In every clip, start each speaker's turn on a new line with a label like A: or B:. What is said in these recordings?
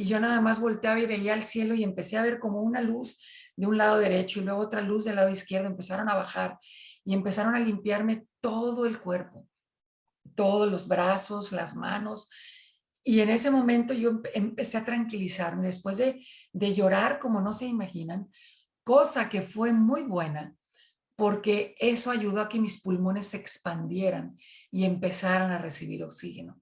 A: y yo nada más volteaba y veía al cielo y empecé a ver como una luz de un lado derecho y luego otra luz del lado izquierdo, empezaron a bajar y empezaron a limpiarme todo el cuerpo, todos los brazos, las manos. Y en ese momento yo empecé a tranquilizarme después de llorar como no se imaginan, cosa que fue muy buena porque eso ayudó a que mis pulmones se expandieran y empezaran a recibir oxígeno.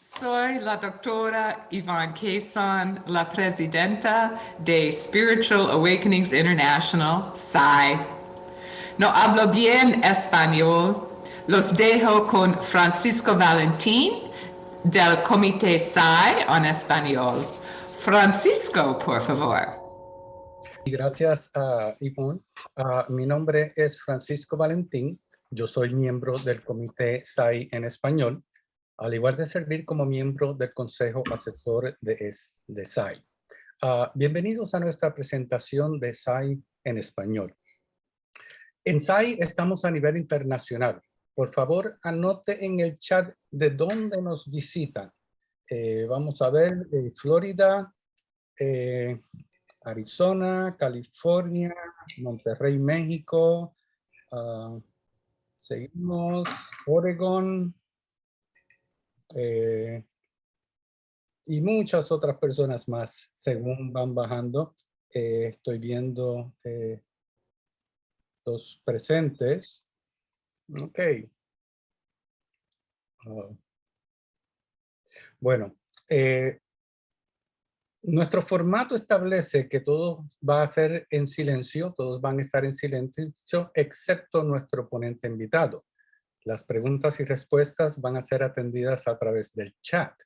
B: Soy la doctora Yvonne Cason, la presidenta de Spiritual Awakenings International, SAI. No hablo bien español. Los dejo con Francisco Valentín del Comité SAI en español. Francisco, por favor.
C: Y gracias a Yvonne. Mi nombre es Francisco Valentín. Yo soy miembro del Comité SAI en español, al igual de servir como miembro del Consejo Asesor de SAI. Bienvenidos a nuestra presentación de SAI en español. En SAI estamos a nivel internacional. Por favor, anote en el chat de dónde nos visitan. Vamos a ver, Florida, Arizona, California, Monterrey, México. Seguimos, Oregon. Y muchas otras personas más según van bajando. Estoy viendo los presentes. Ok. Bueno, nuestro formato establece que todo va a ser en silencio, todos van a estar en silencio, excepto nuestro ponente invitado. Las preguntas y respuestas van a ser atendidas a través del chat.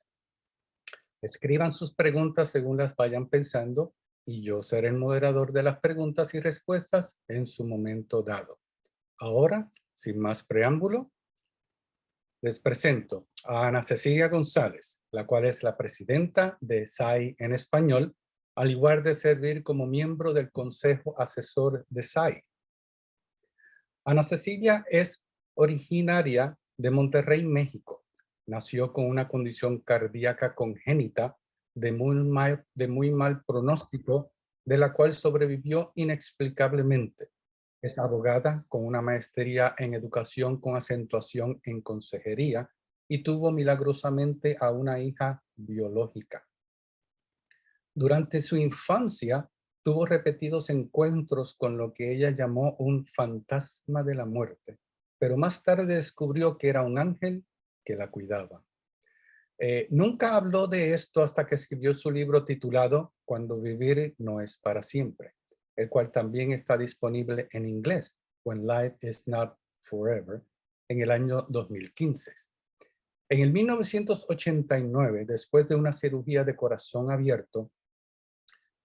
C: Escriban sus preguntas según las vayan pensando y yo seré el moderador de las preguntas y respuestas en su momento dado. Ahora, sin más preámbulo, les presento a Ana Cecilia González, la cual es la presidenta de SAI en español, al igual de servir como miembro del Consejo Asesor de SAI. Ana Cecilia es originaria de Monterrey, México. Nació con una condición cardíaca congénita de muy mal pronóstico, de la cual sobrevivió inexplicablemente. Es abogada con una maestría en educación con acentuación en consejería y tuvo milagrosamente a una hija biológica. Durante su infancia tuvo repetidos encuentros con lo que ella llamó un fantasma de la muerte, pero más tarde descubrió que era un ángel que la cuidaba. Nunca habló de esto hasta que escribió su libro titulado Cuando vivir no es para siempre, el cual también está disponible en inglés, When Life is Not Forever, en el año 2015. En el 1989, después de una cirugía de corazón abierto,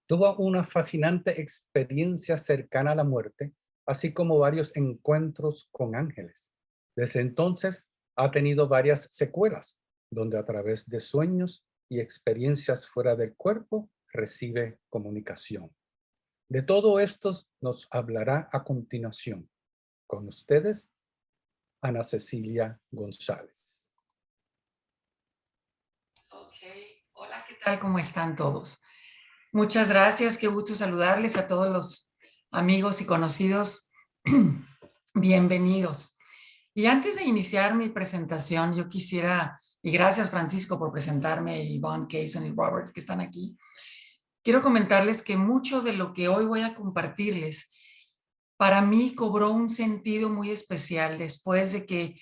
C: tuvo una fascinante experiencia cercana a la muerte, así como varios encuentros con ángeles. Desde entonces ha tenido varias secuelas, donde a través de sueños y experiencias fuera del cuerpo recibe comunicación. De todo esto nos hablará a continuación. Con ustedes, Ana Cecilia González.
A: Ok, hola, ¿qué tal? ¿Cómo están todos? Muchas gracias, qué gusto saludarles a todos los amigos y conocidos. Bienvenidos. Y antes de iniciar mi presentación, yo quisiera, y gracias Francisco por presentarme, Yvonne Cason y Robert que están aquí, quiero comentarles que mucho de lo que hoy voy a compartirles, para mí cobró un sentido muy especial después de que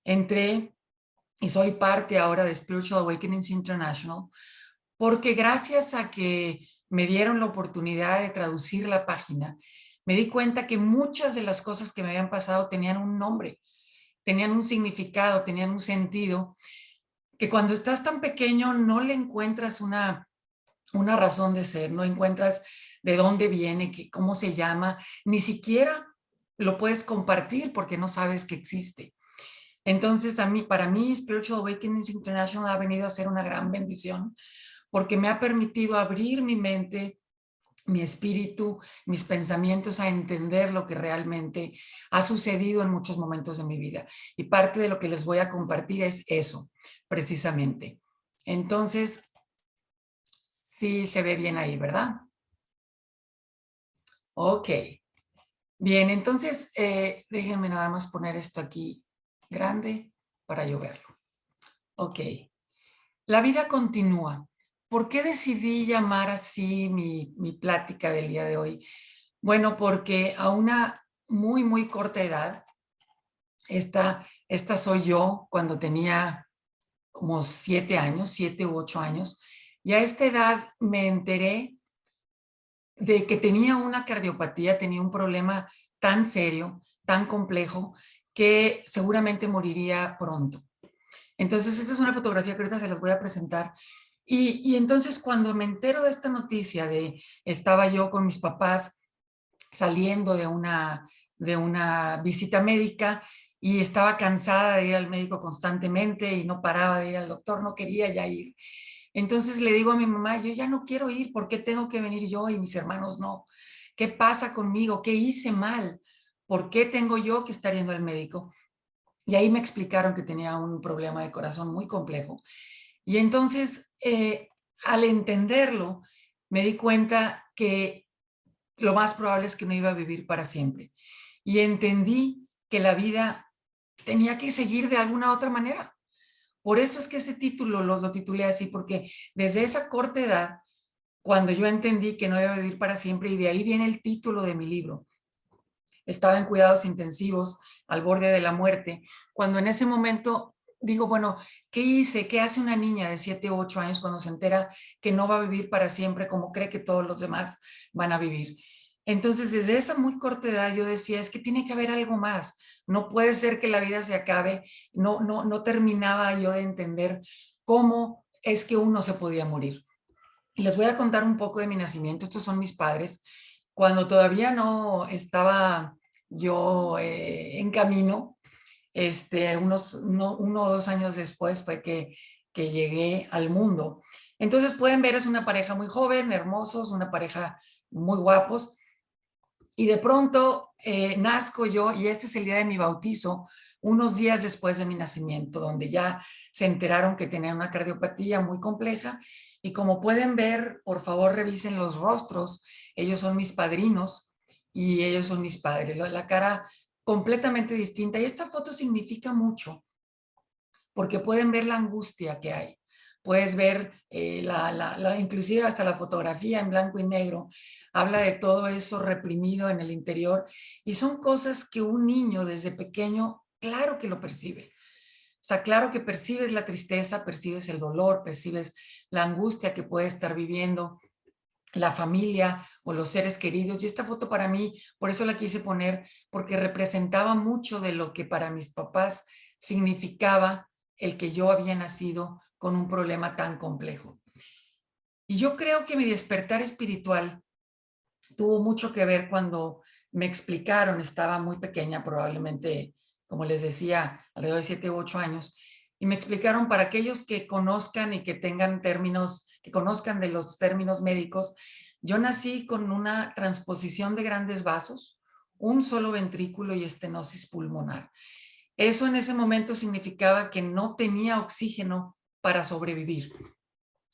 A: entré y soy parte ahora de Spiritual Awakenings International, porque gracias a que me dieron la oportunidad de traducir la página, me di cuenta que muchas de las cosas que me habían pasado tenían un nombre, tenían un significado, tenían un sentido, que cuando estás tan pequeño no le encuentras una razón de ser, no encuentras de dónde viene, cómo se llama, ni siquiera lo puedes compartir porque no sabes que existe. Entonces, para mí, Spiritual Awakenings International ha venido a ser una gran bendición porque me ha permitido abrir mi mente, mi espíritu, mis pensamientos a entender lo que realmente ha sucedido en muchos momentos de mi vida. Y parte de lo que les voy a compartir es eso, precisamente. Entonces, sí se ve bien ahí, ¿verdad? Ok. Bien, entonces, déjenme nada más poner esto aquí grande para yo verlo. Ok. La vida continúa. ¿Por qué decidí llamar así mi plática del día de hoy? Bueno, porque a una muy, muy corta edad, esta soy yo cuando tenía como 7 años, 7 u 8 años, y a esta edad me enteré de que tenía una cardiopatía, tenía un problema tan serio, tan complejo, que seguramente moriría pronto. Entonces, esta es una fotografía que ahorita se las voy a presentar. Y entonces cuando me entero de esta noticia estaba yo con mis papás saliendo de una visita médica y estaba cansada de ir al médico constantemente y no paraba de ir al doctor, no quería ya ir. Entonces le digo a mi mamá, yo ya no quiero ir, ¿por qué tengo que venir yo y mis hermanos no? ¿Qué pasa conmigo? ¿Qué hice mal? ¿Por qué tengo yo que estar yendo al médico? Y ahí me explicaron que tenía un problema de corazón muy complejo. Y entonces, al entenderlo, me di cuenta que lo más probable es que no iba a vivir para siempre. Y entendí que la vida tenía que seguir de alguna otra manera. Por eso es que ese título lo titulé así, porque desde esa corta edad, cuando yo entendí que no iba a vivir para siempre, y de ahí viene el título de mi libro, estaba en cuidados intensivos, al borde de la muerte, cuando en ese momento digo, bueno, ¿qué hice? ¿Qué hace una niña de 7 u 8 años cuando se entera que no va a vivir para siempre como cree que todos los demás van a vivir? Entonces, desde esa muy corta edad yo decía, es que tiene que haber algo más. No puede ser que la vida se acabe. No terminaba yo de entender cómo es que uno se podía morir. Y les voy a contar un poco de mi nacimiento. Estos son mis padres. Cuando todavía no estaba yo en camino, uno o 2 años después fue que llegué al mundo. Entonces pueden ver, es una pareja muy joven, hermosos, una pareja muy guapos. Y de pronto nazco yo y este es el día de mi bautizo, unos días después de mi nacimiento, donde ya se enteraron que tenía una cardiopatía muy compleja. Y como pueden ver, por favor revisen los rostros, ellos son mis padrinos y ellos son mis padres, la cara completamente distinta. Y esta foto significa mucho porque pueden ver la angustia que hay. Puedes ver, inclusive hasta la fotografía en blanco y negro, habla de todo eso reprimido en el interior y son cosas que un niño desde pequeño, claro que lo percibe. O sea, claro que percibes la tristeza, percibes el dolor, percibes la angustia que puede estar viviendo la familia o los seres queridos. Y esta foto para mí, por eso la quise poner, porque representaba mucho de lo que para mis papás significaba el que yo había nacido con un problema tan complejo. Y yo creo que mi despertar espiritual tuvo mucho que ver cuando me explicaron, estaba muy pequeña, probablemente, como les decía, alrededor de 7 u 8 años, y me explicaron para aquellos que conozcan y que tengan términos, que conozcan de los términos médicos, yo nací con una transposición de grandes vasos, un solo ventrículo y estenosis pulmonar. Eso en ese momento significaba que no tenía oxígeno para sobrevivir.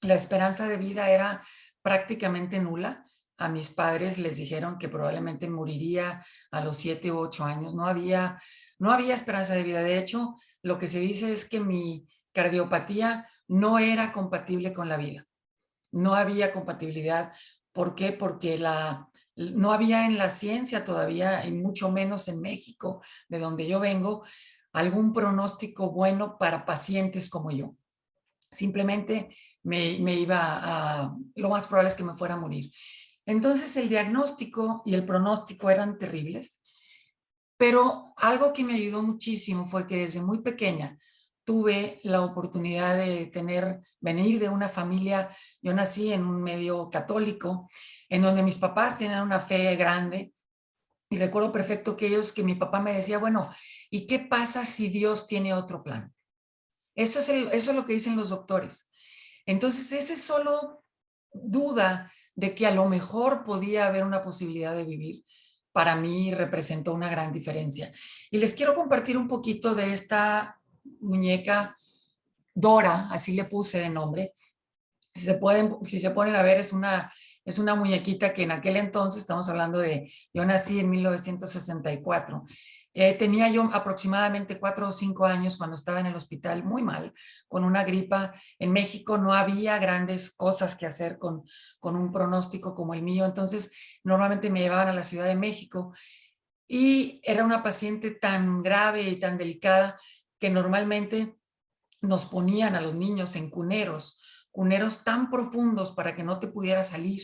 A: La esperanza de vida era prácticamente nula. A mis padres les dijeron que probablemente moriría a los 7 u 8 años. No había esperanza de vida. De hecho, lo que se dice es que mi cardiopatía no era compatible con la vida. No había compatibilidad. ¿Por qué? Porque no había en la ciencia todavía, y mucho menos en México, de donde yo vengo, algún pronóstico bueno para pacientes como yo. Simplemente lo más probable es que me fuera a morir. Entonces el diagnóstico y el pronóstico eran terribles, pero algo que me ayudó muchísimo fue que desde muy pequeña tuve la oportunidad de venir de una familia. Yo nací en un medio católico, en donde mis papás tenían una fe grande, Y recuerdo perfecto que mi papá me decía, bueno, ¿y qué pasa si Dios tiene otro plan? Eso es lo que dicen los doctores. Entonces, ese solo duda de que a lo mejor podía haber una posibilidad de vivir, para mí representó una gran diferencia. Y les quiero compartir un poquito de esta muñeca Dora, así le puse de nombre. Si se ponen a ver, es una muñequita que en aquel entonces, estamos hablando yo nací en 1964, tenía yo aproximadamente 4 o 5 años cuando estaba en el hospital muy mal, con una gripa. En México no había grandes cosas que hacer con un pronóstico como el mío, entonces normalmente me llevaban a la Ciudad de México y era una paciente tan grave y tan delicada que normalmente nos ponían a los niños en cuneros tan profundos para que no te pudiera salir.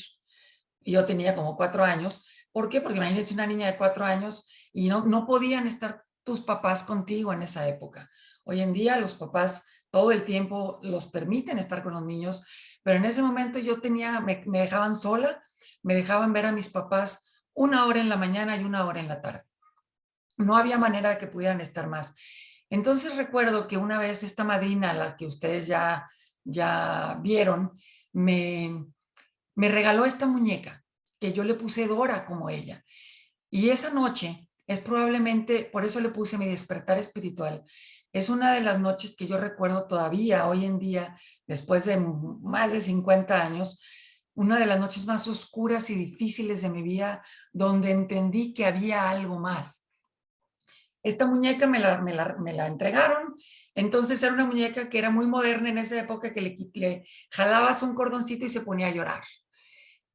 A: Y yo tenía como 4 años. ¿Por qué? Porque imagínense una niña de 4 años y no podían estar tus papás contigo en esa época. Hoy en día los papás todo el tiempo los permiten estar con los niños, pero en ese momento me dejaban sola, me dejaban ver a mis papás 1 hora en la mañana y 1 hora en la tarde. No había manera de que pudieran estar más. Entonces recuerdo que una vez esta madrina, la que ustedes ya vieron, me regaló esta muñeca que yo le puse Dora como ella. Y esa noche es probablemente, por eso le puse mi despertar espiritual, es una de las noches que yo recuerdo todavía hoy en día, después de más de 50 años, una de las noches más oscuras y difíciles de mi vida, donde entendí que había algo más. Esta muñeca me la entregaron, entonces era una muñeca que era muy moderna en esa época, que le jalabas un cordoncito y se ponía a llorar.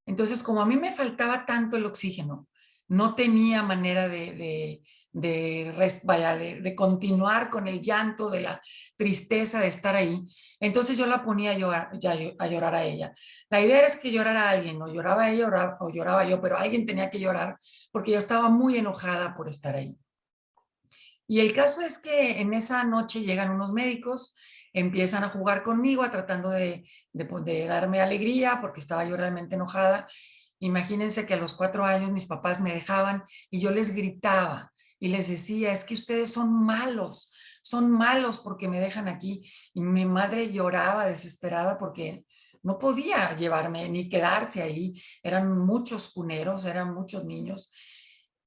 A: Entonces, como a mí me faltaba tanto el oxígeno, no tenía manera de continuar con el llanto, de la tristeza de estar ahí, entonces yo la ponía a llorar a ella. La idea es que llorara alguien, o lloraba ella o lloraba yo, pero alguien tenía que llorar porque yo estaba muy enojada por estar ahí. Y el caso es que en esa noche llegan unos médicos, empiezan a jugar conmigo, tratando de darme alegría porque estaba yo realmente enojada. Imagínense que a los 4 años mis papás me dejaban y yo les gritaba y les decía, es que ustedes son malos porque me dejan aquí. Y mi madre lloraba desesperada porque no podía llevarme ni quedarse ahí. Eran muchos cuneros, eran muchos niños.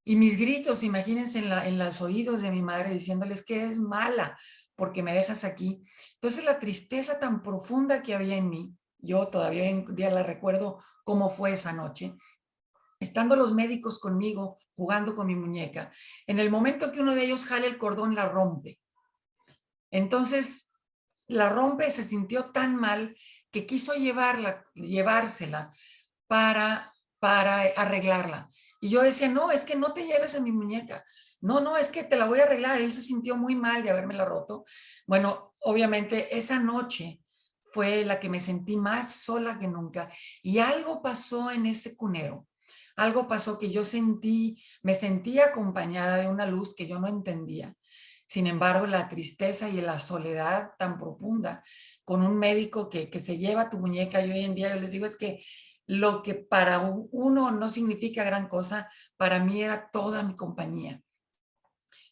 A: Y mis gritos, imagínense en los oídos de mi madre diciéndoles que es mala porque me dejas aquí. Entonces la tristeza tan profunda que había en mí, yo todavía hoy en día la recuerdo cómo fue esa noche, estando los médicos conmigo jugando con mi muñeca. En el momento que uno de ellos jala el cordón, la rompe. Entonces la rompe, se sintió tan mal que quiso llevársela para arreglarla. Y yo decía, no, es que no te lleves a mi muñeca. No, no, es que te la voy a arreglar. Él se sintió muy mal de habérmela roto. Bueno, obviamente esa noche fue la que me sentí más sola que nunca. Y algo pasó en ese cunero. Algo pasó que me sentí acompañada de una luz que yo no entendía. Sin embargo, la tristeza y la soledad tan profunda con un médico que se lleva tu muñeca, y hoy en día yo les digo es que lo que para uno no significa gran cosa, para mí era toda mi compañía.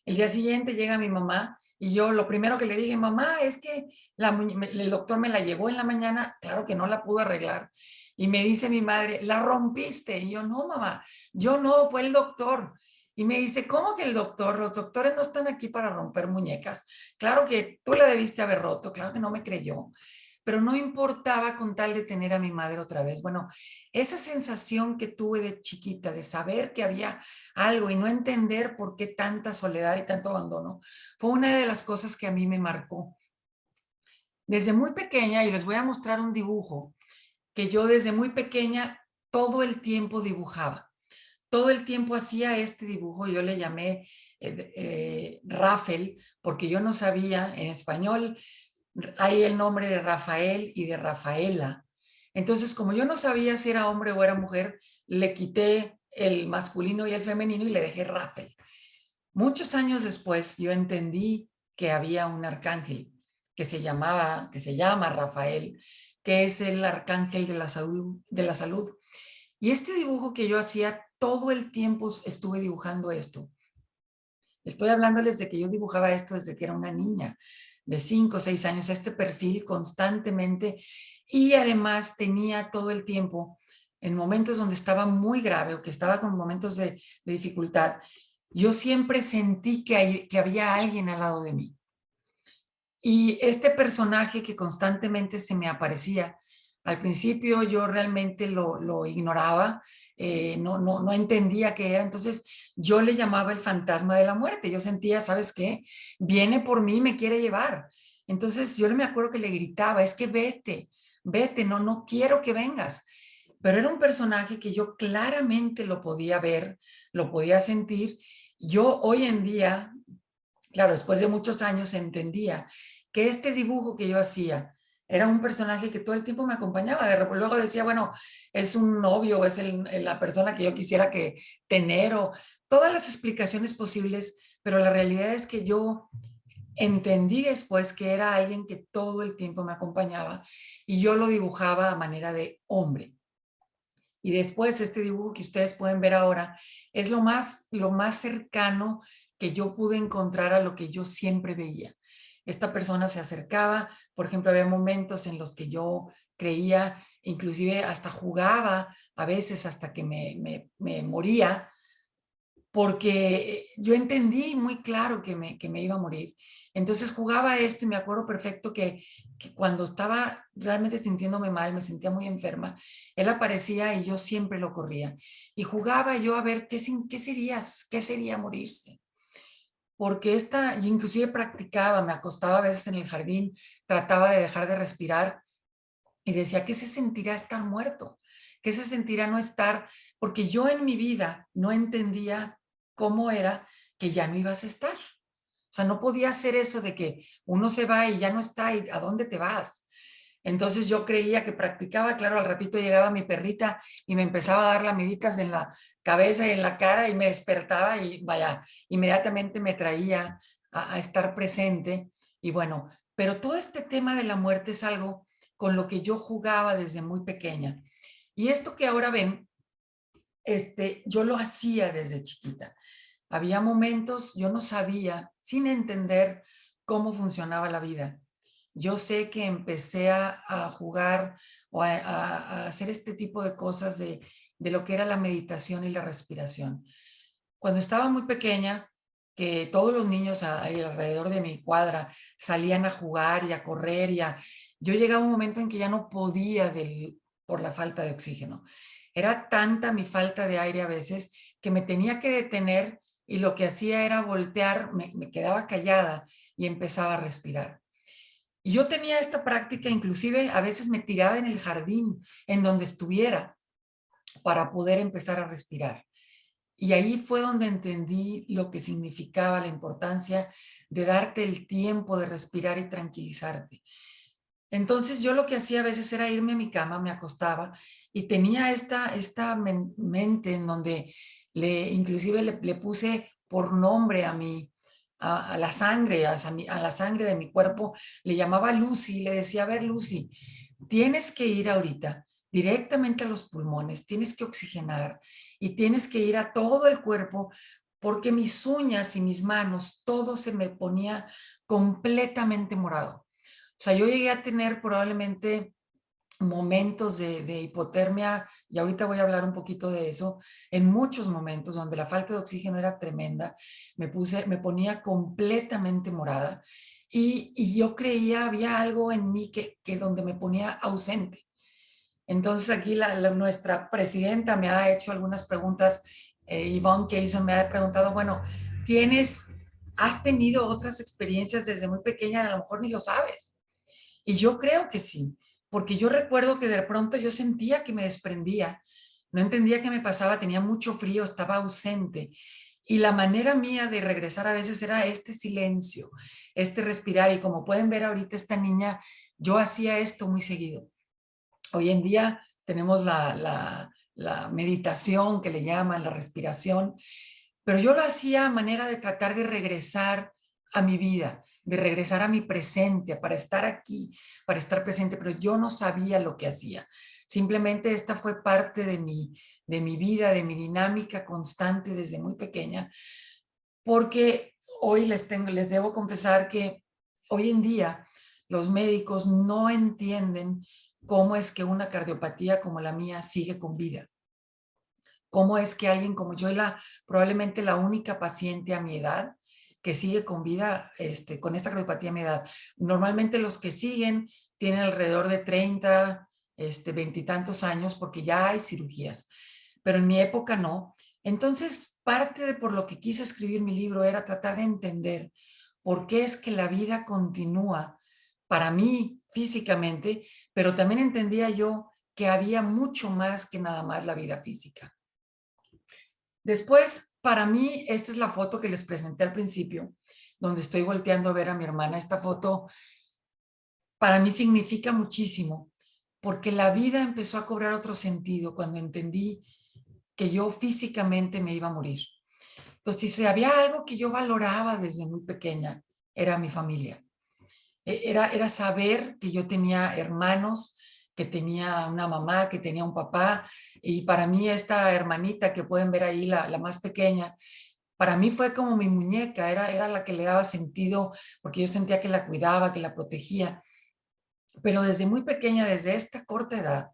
A: El día siguiente llega mi mamá y yo lo primero que le dije, mamá, es que el doctor me la llevó en la mañana, claro que no la pudo arreglar. Y me dice mi madre, la rompiste. Y yo, no, mamá, yo no, fue el doctor. Y me dice, ¿cómo que el doctor? Los doctores no están aquí para romper muñecas. Claro que tú la debiste haber roto, claro que no me creyó, pero no importaba con tal de tener a mi madre otra vez. Bueno, esa sensación que tuve de chiquita, de saber que había algo y no entender por qué tanta soledad y tanto abandono, fue una de las cosas que a mí me marcó. Desde muy pequeña, y les voy a mostrar un dibujo, que yo desde muy pequeña todo el tiempo dibujaba. Todo el tiempo hacía este dibujo, yo le llamé Rafael, porque yo no sabía en español, hay el nombre de Rafael y de Rafaela. Entonces, como yo no sabía si era hombre o era mujer, le quité el masculino y el femenino y le dejé Rafael. Muchos años después, yo entendí que había un arcángel que se llama Rafael, que es el arcángel de la salud. Y este dibujo que yo hacía todo el tiempo estuve dibujando esto. Estoy hablándoles de que yo dibujaba esto desde que era una niña de 5 o 6 años, este perfil constantemente, y además tenía todo el tiempo, en momentos donde estaba muy grave o que estaba con momentos de dificultad, yo siempre sentí que había alguien al lado de mí. Y este personaje que constantemente se me aparecía, al principio yo realmente lo ignoraba, no entendía qué era, entonces yo le llamaba el fantasma de la muerte. Yo sentía, ¿sabes qué? Viene por mí y me quiere llevar. Entonces yo me acuerdo que le gritaba, es que vete, vete, no quiero que vengas. Pero era un personaje que yo claramente lo podía ver, lo podía sentir. Yo hoy en día, claro, después de muchos años entendía que este dibujo que yo hacía era un personaje que todo el tiempo me acompañaba. Luego decía, bueno, es un novio, es la persona que yo quisiera tener, o todas las explicaciones posibles, pero la realidad es que yo entendí después que era alguien que todo el tiempo me acompañaba y yo lo dibujaba a manera de hombre. Y después este dibujo que ustedes pueden ver ahora es lo más cercano que yo pude encontrar a lo que yo siempre veía. Esta persona se acercaba, por ejemplo, había momentos en los que yo creía, inclusive hasta jugaba a veces hasta que me moría, porque yo entendí muy claro que me iba a morir. Entonces jugaba esto y me acuerdo perfecto que cuando estaba realmente sintiéndome mal, me sentía muy enferma, él aparecía y yo siempre lo corría. Y jugaba yo a ver qué sería morirse. Porque yo inclusive practicaba, me acostaba a veces en el jardín, trataba de dejar de respirar y decía, ¿qué se sentirá estar muerto? ¿Qué se sentirá no estar? Porque yo en mi vida no entendía cómo era que ya no ibas a estar. O sea, no podía hacer eso de que uno se va y ya no está, y ¿a dónde te vas? Entonces yo creía que practicaba, claro, al ratito llegaba mi perrita y me empezaba a dar lamiditas en la cabeza y en la cara y me despertaba y vaya, inmediatamente me traía a estar presente. Y bueno, pero todo este tema de la muerte es algo con lo que yo jugaba desde muy pequeña. Y esto que ahora ven, yo lo hacía desde chiquita. Había momentos, yo no sabía, sin entender cómo funcionaba la vida. Yo sé que empecé a jugar o a hacer este tipo de cosas de lo que era la meditación y la respiración. Cuando estaba muy pequeña, que todos los niños ahí alrededor de mi cuadra salían a jugar y a correr yo llegaba a un momento en que ya no podía por la falta de oxígeno. Era tanta mi falta de aire a veces que me tenía que detener y lo que hacía era voltear, me quedaba callada y empezaba a respirar. Y yo tenía esta práctica, inclusive a veces me tiraba en el jardín, en donde estuviera, para poder empezar a respirar. Y ahí fue donde entendí lo que significaba la importancia de darte el tiempo de respirar y tranquilizarte. Entonces yo lo que hacía a veces era irme a mi cama, me acostaba y tenía esta mente en donde inclusive le puse por nombre a la sangre, a la sangre de mi cuerpo, le llamaba Lucy y le decía, a ver Lucy, tienes que ir ahorita directamente a los pulmones, tienes que oxigenar y tienes que ir a todo el cuerpo porque mis uñas y mis manos, todo se me ponía completamente morado. O sea, yo llegué a tener probablemente momentos de hipotermia, y ahorita voy a hablar un poquito de eso, en muchos momentos donde la falta de oxígeno era tremenda, me ponía completamente morada y yo creía, había algo en mí que donde me ponía ausente. Entonces aquí nuestra presidenta me ha hecho algunas preguntas, Yvonne Kayson me ha preguntado, bueno, has tenido otras experiencias desde muy pequeña, a lo mejor ni lo sabes. Y yo creo que sí, porque yo recuerdo que de pronto yo sentía que me desprendía, no entendía qué me pasaba, tenía mucho frío, estaba ausente. Y la manera mía de regresar a veces era este silencio, este respirar. Y como pueden ver ahorita esta niña, yo hacía esto muy seguido. Hoy en día tenemos la meditación que le llaman, la respiración, pero yo lo hacía a manera de tratar de regresar a mi vida, de regresar a mi presente, para estar aquí, para estar presente, pero yo no sabía lo que hacía. Simplemente esta fue parte de mi vida, de mi dinámica constante desde muy pequeña, porque hoy les debo confesar que hoy en día los médicos no entienden cómo es que una cardiopatía como la mía sigue con vida. Cómo es que alguien como yo, probablemente la única paciente a mi edad que sigue con vida, con esta cardiopatía a mi edad. Normalmente los que siguen tienen alrededor de 30, 20 y tantos años porque ya hay cirugías, pero en mi época no. Entonces, parte de por lo que quise escribir mi libro era tratar de entender por qué es que la vida continúa para mí físicamente, pero también entendía yo que había mucho más que nada más la vida física. Después, para mí, esta es la foto que les presenté al principio, donde estoy volteando a ver a mi hermana. Esta foto para mí significa muchísimo, porque la vida empezó a cobrar otro sentido cuando entendí que yo físicamente me iba a morir. Entonces, si había algo que yo valoraba desde muy pequeña, era mi familia. Era saber que yo tenía hermanos, que tenía una mamá, que tenía un papá, y para mí esta hermanita que pueden ver ahí, la más pequeña, para mí fue como mi muñeca, era la que le daba sentido, porque yo sentía que la cuidaba, que la protegía. Pero desde muy pequeña, desde esta corta edad,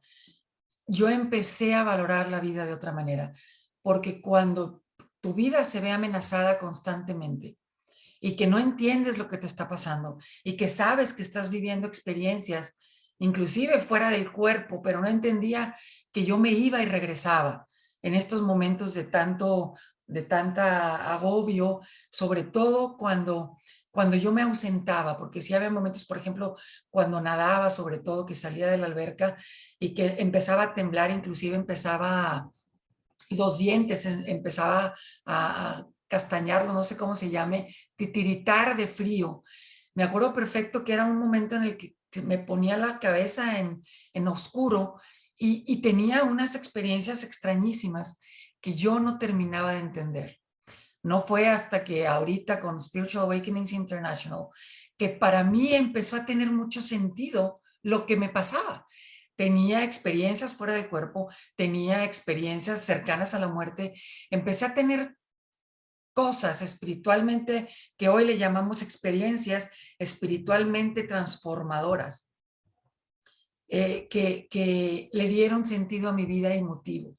A: yo empecé a valorar la vida de otra manera, porque cuando tu vida se ve amenazada constantemente, y que no entiendes lo que te está pasando y que sabes que estás viviendo experiencias, inclusive fuera del cuerpo, pero no entendía que yo me iba y regresaba en estos momentos de tanta agobio, sobre todo cuando yo me ausentaba, porque sí había momentos, por ejemplo, cuando nadaba, sobre todo que salía de la alberca y que empezaba a temblar, inclusive los dientes, empezaba a castañarlo, no sé cómo se llame, titiritar de frío. Me acuerdo perfecto que era un momento en el que me ponía la cabeza en oscuro y tenía unas experiencias extrañísimas que yo no terminaba de entender. No fue hasta que ahorita con Spiritual Awakenings International, que para mí empezó a tener mucho sentido lo que me pasaba. Tenía experiencias fuera del cuerpo, tenía experiencias cercanas a la muerte, empecé a tener cosas espiritualmente que hoy le llamamos experiencias espiritualmente transformadoras, que le dieron sentido a mi vida y motivo.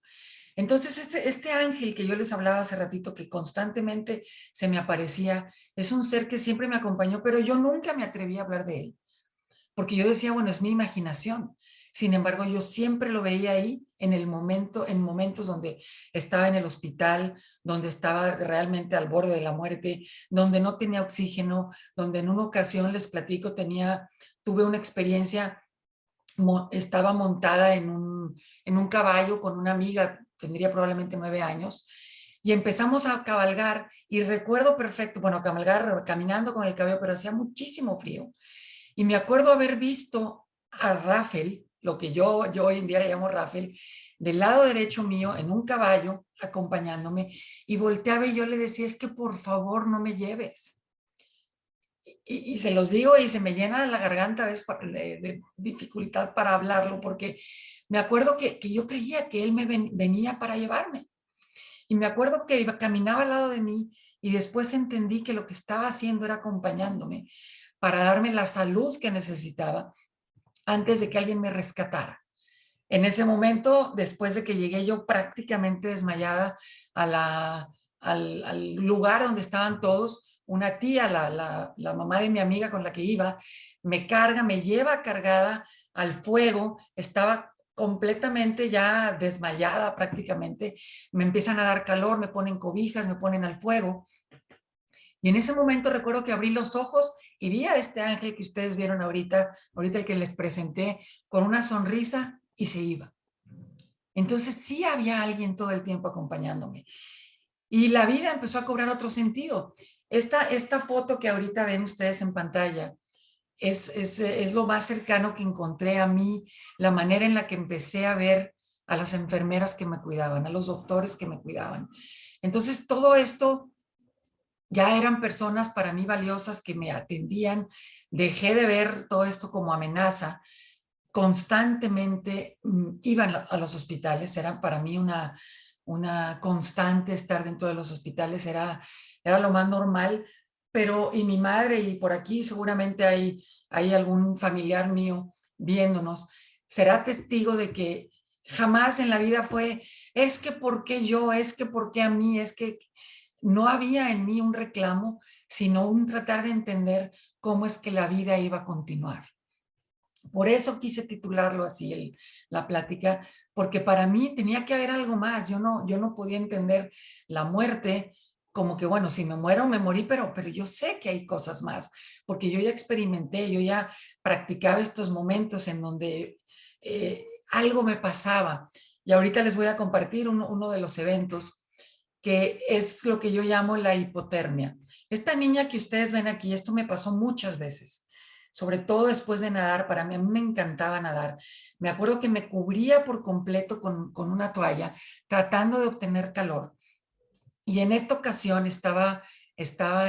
A: Entonces, este ángel que yo les hablaba hace ratito, que constantemente se me aparecía, es un ser que siempre me acompañó, pero yo nunca me atreví a hablar de él, porque yo decía, bueno, es mi imaginación. Sin embargo, yo siempre lo veía ahí en momentos donde estaba en el hospital, donde estaba realmente al borde de la muerte, donde no tenía oxígeno, donde en una ocasión, les platico, tuve una experiencia, estaba montada en un caballo con una amiga, tendría probablemente 9 años, y empezamos a cabalgar, y recuerdo perfecto, bueno, cabalgar caminando con el caballo, pero hacía muchísimo frío. Y me acuerdo haber visto a Rafael, lo que yo hoy en día le llamo Rafael, del lado derecho mío, en un caballo, acompañándome, y volteaba y yo le decía, es que por favor no me lleves. Y se los digo y se me llena la garganta de dificultad para hablarlo, porque me acuerdo que yo creía que él venía para llevarme. Y me acuerdo que caminaba al lado de mí y después entendí que lo que estaba haciendo era acompañándome para darme la salud que necesitaba antes de que alguien me rescatara. En ese momento, después de que llegué yo prácticamente desmayada al lugar donde estaban todos, una tía, la mamá de mi amiga con la que iba, me carga, me lleva cargada al fuego, estaba completamente ya desmayada prácticamente, me empiezan a dar calor, me ponen cobijas, me ponen al fuego. Y en ese momento recuerdo que abrí los ojos y vi a este ángel que ustedes vieron ahorita el que les presenté, con una sonrisa y se iba. Entonces sí había alguien todo el tiempo acompañándome. Y la vida empezó a cobrar otro sentido. Esta foto que ahorita ven ustedes en pantalla es lo más cercano que encontré a mí, la manera en la que empecé a ver a las enfermeras que me cuidaban, a los doctores que me cuidaban. Entonces todo esto ya eran personas para mí valiosas que me atendían. Dejé de ver todo esto como amenaza. Constantemente iban a los hospitales, era para mí una constante estar dentro de los hospitales, era lo más normal, pero y mi madre, y por aquí seguramente hay algún familiar mío viéndonos, será testigo de que jamás en la vida fue, es que por qué yo, es que por qué a mí, es que no había en mí un reclamo, sino un tratar de entender cómo es que la vida iba a continuar. Por eso quise titularlo así, la plática, porque para mí tenía que haber algo más. Yo no podía entender la muerte como que, bueno, si me muero, me morí, pero yo sé que hay cosas más, porque yo ya experimenté, yo ya practicaba estos momentos en donde algo me pasaba. Y ahorita les voy a compartir uno de los eventos que es lo que yo llamo la hipotermia. Esta niña que ustedes ven aquí, esto me pasó muchas veces, sobre todo después de nadar. Para mí, a mí me encantaba nadar. Me acuerdo que me cubría por completo con una toalla, tratando de obtener calor. Y en esta ocasión estaba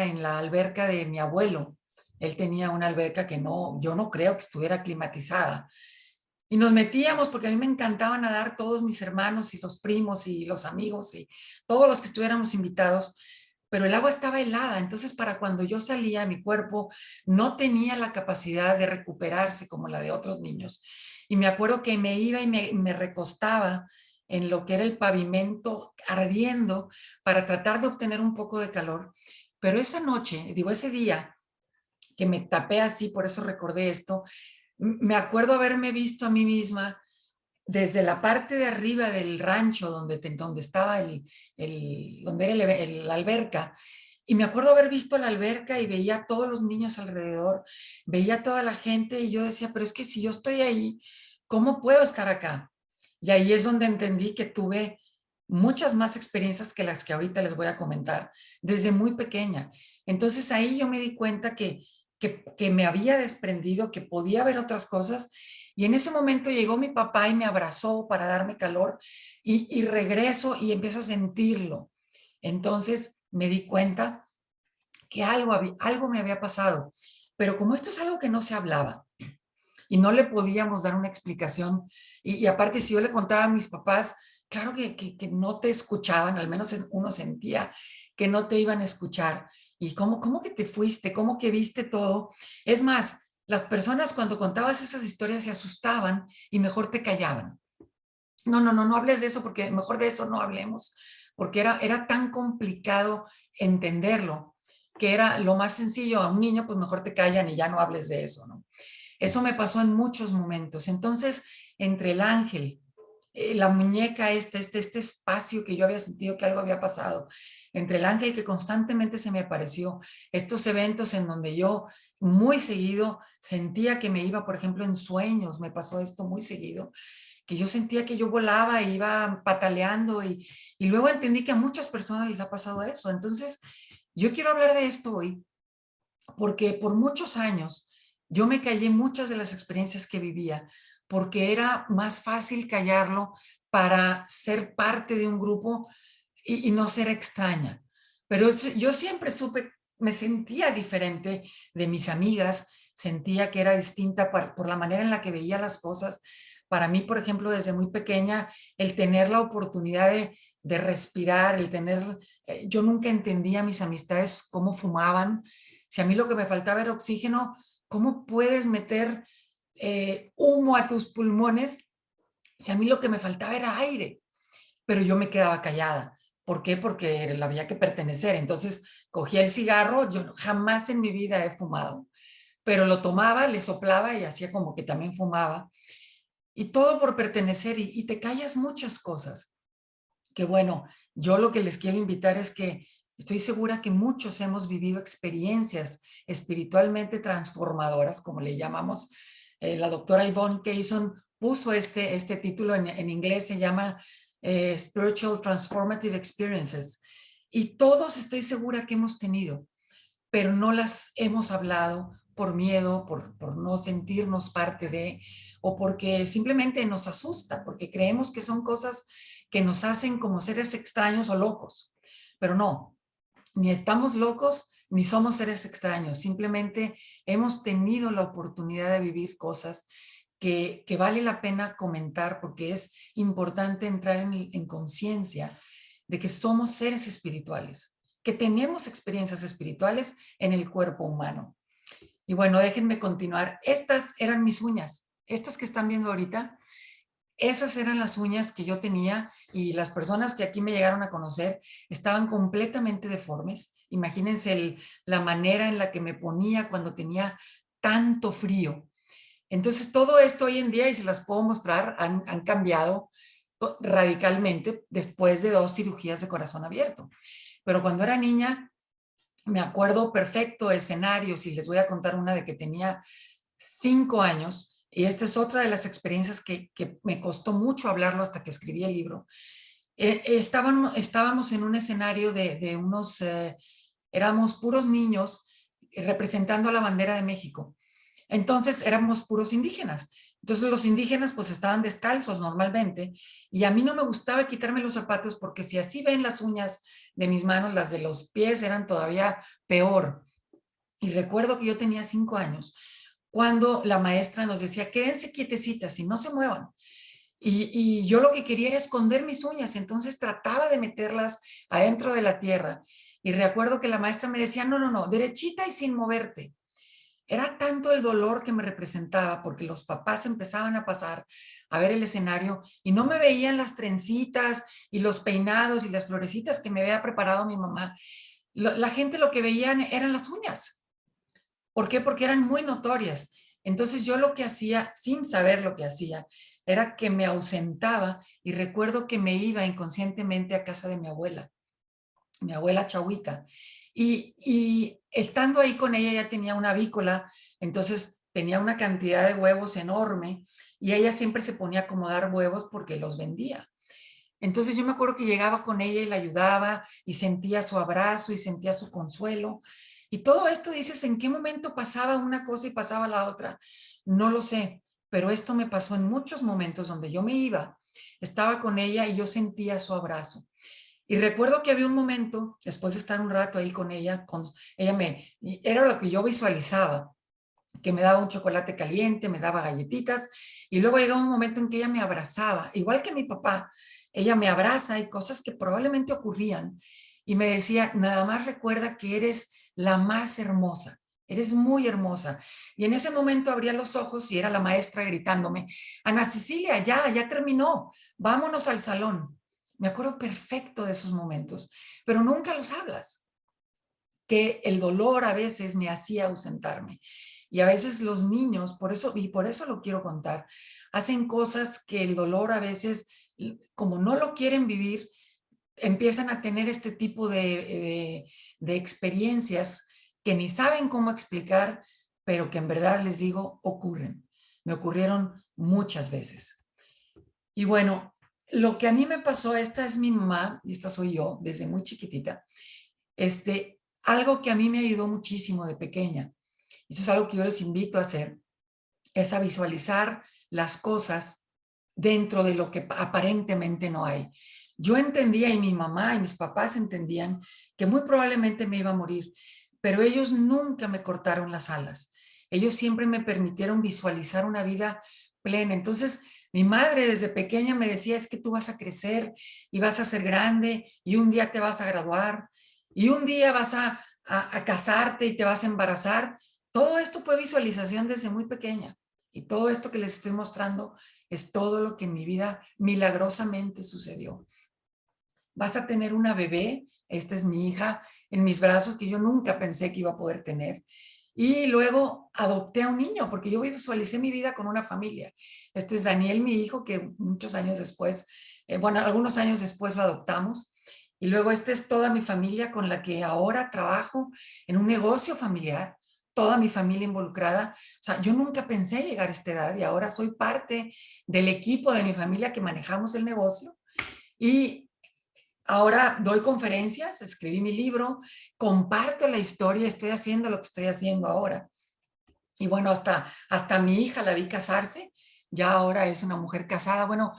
A: en la alberca de mi abuelo. Él tenía una alberca que no, yo no creo que estuviera climatizada. Y nos metíamos porque a mí me encantaba nadar, todos mis hermanos y los primos y los amigos y todos los que estuviéramos invitados, pero el agua estaba helada, entonces para cuando yo salía, mi cuerpo no tenía la capacidad de recuperarse como la de otros niños. Y me acuerdo que me iba y me recostaba en lo que era el pavimento ardiendo para tratar de obtener un poco de calor. Pero esa noche, digo, ese día que me tapé así, por eso recordé esto, me acuerdo haberme visto a mí misma desde la parte de arriba del rancho donde estaba donde era la alberca. Y me acuerdo haber visto la alberca y veía a todos los niños alrededor, veía a toda la gente y yo decía, pero es que si yo estoy ahí, ¿cómo puedo estar acá? Y ahí es donde entendí que tuve muchas más experiencias que las que ahorita les voy a comentar, desde muy pequeña. Entonces ahí yo me di cuenta que me había desprendido, que podía ver otras cosas. Y en ese momento llegó mi papá y me abrazó para darme calor y regreso y empiezo a sentirlo. Entonces me di cuenta que algo me había pasado. Pero como esto es algo que no se hablaba y no le podíamos dar una explicación, y aparte si yo le contaba a mis papás, claro que no te escuchaban, al menos uno sentía que no te iban a escuchar. ¿Y cómo que te fuiste? ¿Cómo que viste todo? Es más, las personas cuando contabas esas historias se asustaban y mejor te callaban. No hables de eso porque mejor de eso no hablemos, porque era tan complicado entenderlo, que era lo más sencillo. A un niño, pues mejor te callan y ya no hables de eso, ¿no? Eso me pasó en muchos momentos. Entonces, entre el ángel, la muñeca este espacio que yo había sentido que algo había pasado, entre el ángel que constantemente se me apareció, estos eventos en donde yo muy seguido sentía que me iba, por ejemplo, en sueños, me pasó esto muy seguido, que yo sentía que yo volaba e iba pataleando y luego entendí que a muchas personas les ha pasado eso. Entonces, yo quiero hablar de esto hoy porque por muchos años yo me callé muchas de las experiencias que vivía, porque era más fácil callarlo para ser parte de un grupo y no ser extraña. Pero yo siempre supe, me sentía diferente de mis amigas, sentía que era distinta por la manera en la que veía las cosas. Para mí, por ejemplo, desde muy pequeña, el tener la oportunidad de respirar, yo nunca entendía a mis amistades cómo fumaban. Si a mí lo que me faltaba era oxígeno, ¿cómo puedes meter humo a tus pulmones si a mí lo que me faltaba era aire? Pero yo me quedaba callada. ¿Por qué? Porque había que pertenecer. Entonces cogía el cigarro, yo jamás en mi vida he fumado, pero lo tomaba, le soplaba y hacía como que también fumaba. Y todo por pertenecer y te callas muchas cosas. Que bueno, yo lo que les quiero invitar es que estoy segura que muchos hemos vivido experiencias espiritualmente transformadoras, como le llamamos. La doctora Yvonne Kayson puso este título en inglés, se llama Spiritual Transformative Experiences. Y todos estoy segura que hemos tenido, pero no las hemos hablado por miedo, por no sentirnos parte de, o porque simplemente nos asusta, porque creemos que son cosas que nos hacen como seres extraños o locos. Pero no, Ni estamos locos, ni somos seres extraños. Simplemente hemos tenido la oportunidad de vivir cosas que vale la pena comentar porque es importante entrar en conciencia de que somos seres espirituales, que tenemos experiencias espirituales en el cuerpo humano. Y bueno, déjenme continuar. Estas eran mis uñas. Estas que están viendo ahorita, esas eran las uñas que yo tenía y las personas que aquí me llegaron a conocer estaban completamente deformes. Imagínense la manera en la que me ponía cuando tenía tanto frío. Entonces, todo esto hoy en día, y se las puedo mostrar, han cambiado radicalmente después de 2 cirugías de corazón abierto. Pero cuando era niña, me acuerdo perfecto escenarios y les voy a contar una de que tenía 5 años. Y esta es otra de las experiencias que me costó mucho hablarlo hasta que escribí el libro. Estábamos en un escenario de unos, éramos puros niños representando la bandera de México. Entonces éramos puros indígenas. Entonces los indígenas pues estaban descalzos normalmente y a mí no me gustaba quitarme los zapatos porque si así ven las uñas de mis manos, las de los pies eran todavía peor. Y recuerdo que yo tenía 5 años cuando la maestra nos decía, quédense quietecitas y no se muevan. Y yo lo que quería era esconder mis uñas, entonces trataba de meterlas adentro de la tierra. Y recuerdo que la maestra me decía, no, no, no, derechita y sin moverte. Era tanto el dolor que me representaba porque los papás empezaban a pasar a ver el escenario y no me veían las trencitas y los peinados y las florecitas que me había preparado mi mamá. La gente lo que veían eran las uñas. ¿Por qué? Porque eran muy notorias. Entonces yo lo que hacía, sin saber lo que hacía, era que me ausentaba y recuerdo que me iba inconscientemente a casa de mi abuela Chahuita. Y estando ahí con ella, ya tenía una avícola, entonces tenía una cantidad de huevos enorme y ella siempre se ponía a acomodar huevos porque los vendía. Entonces yo me acuerdo que llegaba con ella y la ayudaba y sentía su abrazo y sentía su consuelo. Y todo esto dices, ¿en qué momento pasaba una cosa y pasaba la otra? No lo sé, pero esto me pasó en muchos momentos donde yo me iba, estaba con ella y yo sentía su abrazo. Y recuerdo que había un momento, después de estar un rato ahí con ella, era lo que yo visualizaba, que me daba un chocolate caliente, me daba galletitas, y luego llegaba un momento en que ella me abrazaba, igual que mi papá, ella me abraza y cosas que probablemente ocurrían, y me decía, nada más recuerda que eres la más hermosa, eres muy hermosa. Y en ese momento abría los ojos y era la maestra gritándome, Ana Cecilia, ya terminó, vámonos al salón. Me acuerdo perfecto de esos momentos, pero nunca los hablas, que el dolor a veces me hacía ausentarme. Y a veces los niños, por eso lo quiero contar, hacen cosas que el dolor a veces, como no lo quieren vivir, empiezan a tener este tipo de experiencias que ni saben cómo explicar, pero que en verdad les digo, ocurren. Me ocurrieron muchas veces. Y bueno, lo que a mí me pasó, esta es mi mamá y esta soy yo desde muy chiquitita, algo que a mí me ayudó muchísimo de pequeña, y eso es algo que yo les invito a hacer, es a visualizar las cosas dentro de lo que aparentemente no hay. Yo entendía y mi mamá y mis papás entendían que muy probablemente me iba a morir, pero ellos nunca me cortaron las alas. Ellos siempre me permitieron visualizar una vida plena. Entonces, mi madre desde pequeña me decía, es que tú vas a crecer y vas a ser grande y un día te vas a graduar y un día vas a casarte y te vas a embarazar. Todo esto fue visualización desde muy pequeña. Y todo esto que les estoy mostrando es todo lo que en mi vida milagrosamente sucedió. Vas a tener una bebé, esta es mi hija, en mis brazos que yo nunca pensé que iba a poder tener. Y luego adopté a un niño, porque yo visualicé mi vida con una familia. Este es Daniel, mi hijo, que muchos años después, algunos años después lo adoptamos. Y luego esta es toda mi familia con la que ahora trabajo en un negocio familiar, toda mi familia involucrada. O sea, yo nunca pensé llegar a esta edad y ahora soy parte del equipo de mi familia que manejamos el negocio. Y ahora doy conferencias, escribí mi libro, comparto la historia, estoy haciendo lo que estoy haciendo ahora. Y bueno, hasta mi hija la vi casarse, ya ahora es una mujer casada. Bueno,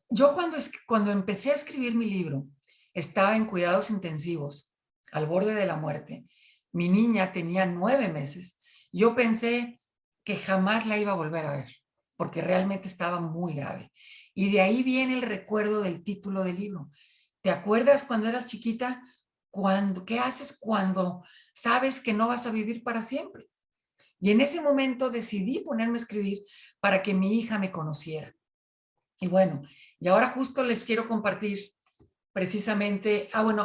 A: yo cuando empecé a escribir mi libro, estaba en cuidados intensivos al borde de la muerte. Mi niña tenía 9 meses. Yo pensé que jamás la iba a volver a ver, porque realmente estaba muy grave. Y de ahí viene el recuerdo del título del libro. ¿Te acuerdas cuando eras chiquita? ¿Qué haces cuando sabes que no vas a vivir para siempre? Y en ese momento decidí ponerme a escribir para que mi hija me conociera. Y bueno, y ahora justo les quiero compartir precisamente, bueno,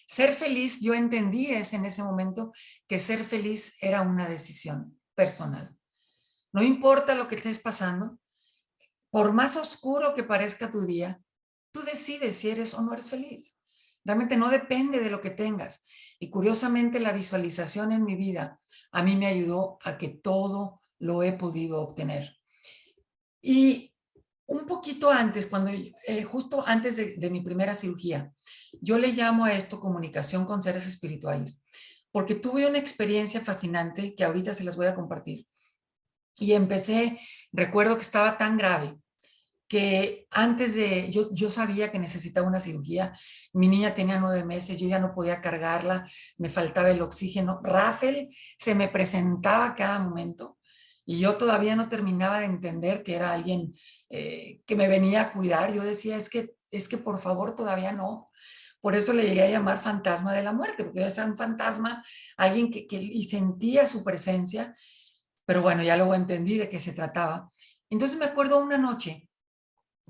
A: ser feliz, yo entendí en ese momento que ser feliz era una decisión personal. No importa lo que estés pasando, por más oscuro que parezca tu día, tú decides si eres o no eres feliz. Realmente no depende de lo que tengas. Y curiosamente la visualización en mi vida a mí me ayudó a que todo lo he podido obtener. Y un poquito antes, justo antes de mi primera cirugía, yo le llamo a esto comunicación con seres espirituales, porque tuve una experiencia fascinante que ahorita se las voy a compartir. Y recuerdo que estaba tan grave que yo sabía que necesitaba una cirugía. Mi niña tenía 9 meses, yo ya no podía cargarla, me faltaba el oxígeno. Rafael se me presentaba a cada momento y yo todavía no terminaba de entender que era alguien que me venía a cuidar. Yo decía, es que por favor todavía no. Por eso le llegué a llamar fantasma de la muerte, porque yo era un fantasma, alguien y sentía su presencia, pero bueno, ya luego entendí de qué se trataba. Entonces me acuerdo una noche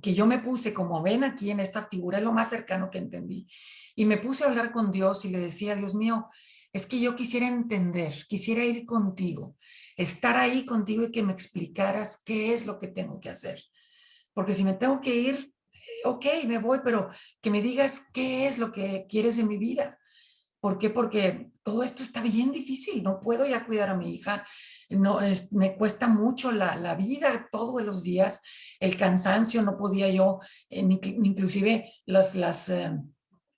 A: que yo me puse, como ven aquí en esta figura, es lo más cercano que entendí, y me puse a hablar con Dios y le decía, Dios mío, es que yo quisiera entender, quisiera ir contigo, estar ahí contigo y que me explicaras qué es lo que tengo que hacer. Porque si me tengo que ir, ok, me voy, pero que me digas qué es lo que quieres en mi vida. ¿Por qué? Porque todo esto está bien difícil, no puedo ya cuidar a mi hija, no, me cuesta mucho la vida todos los días, el cansancio, no podía yo, inclusive las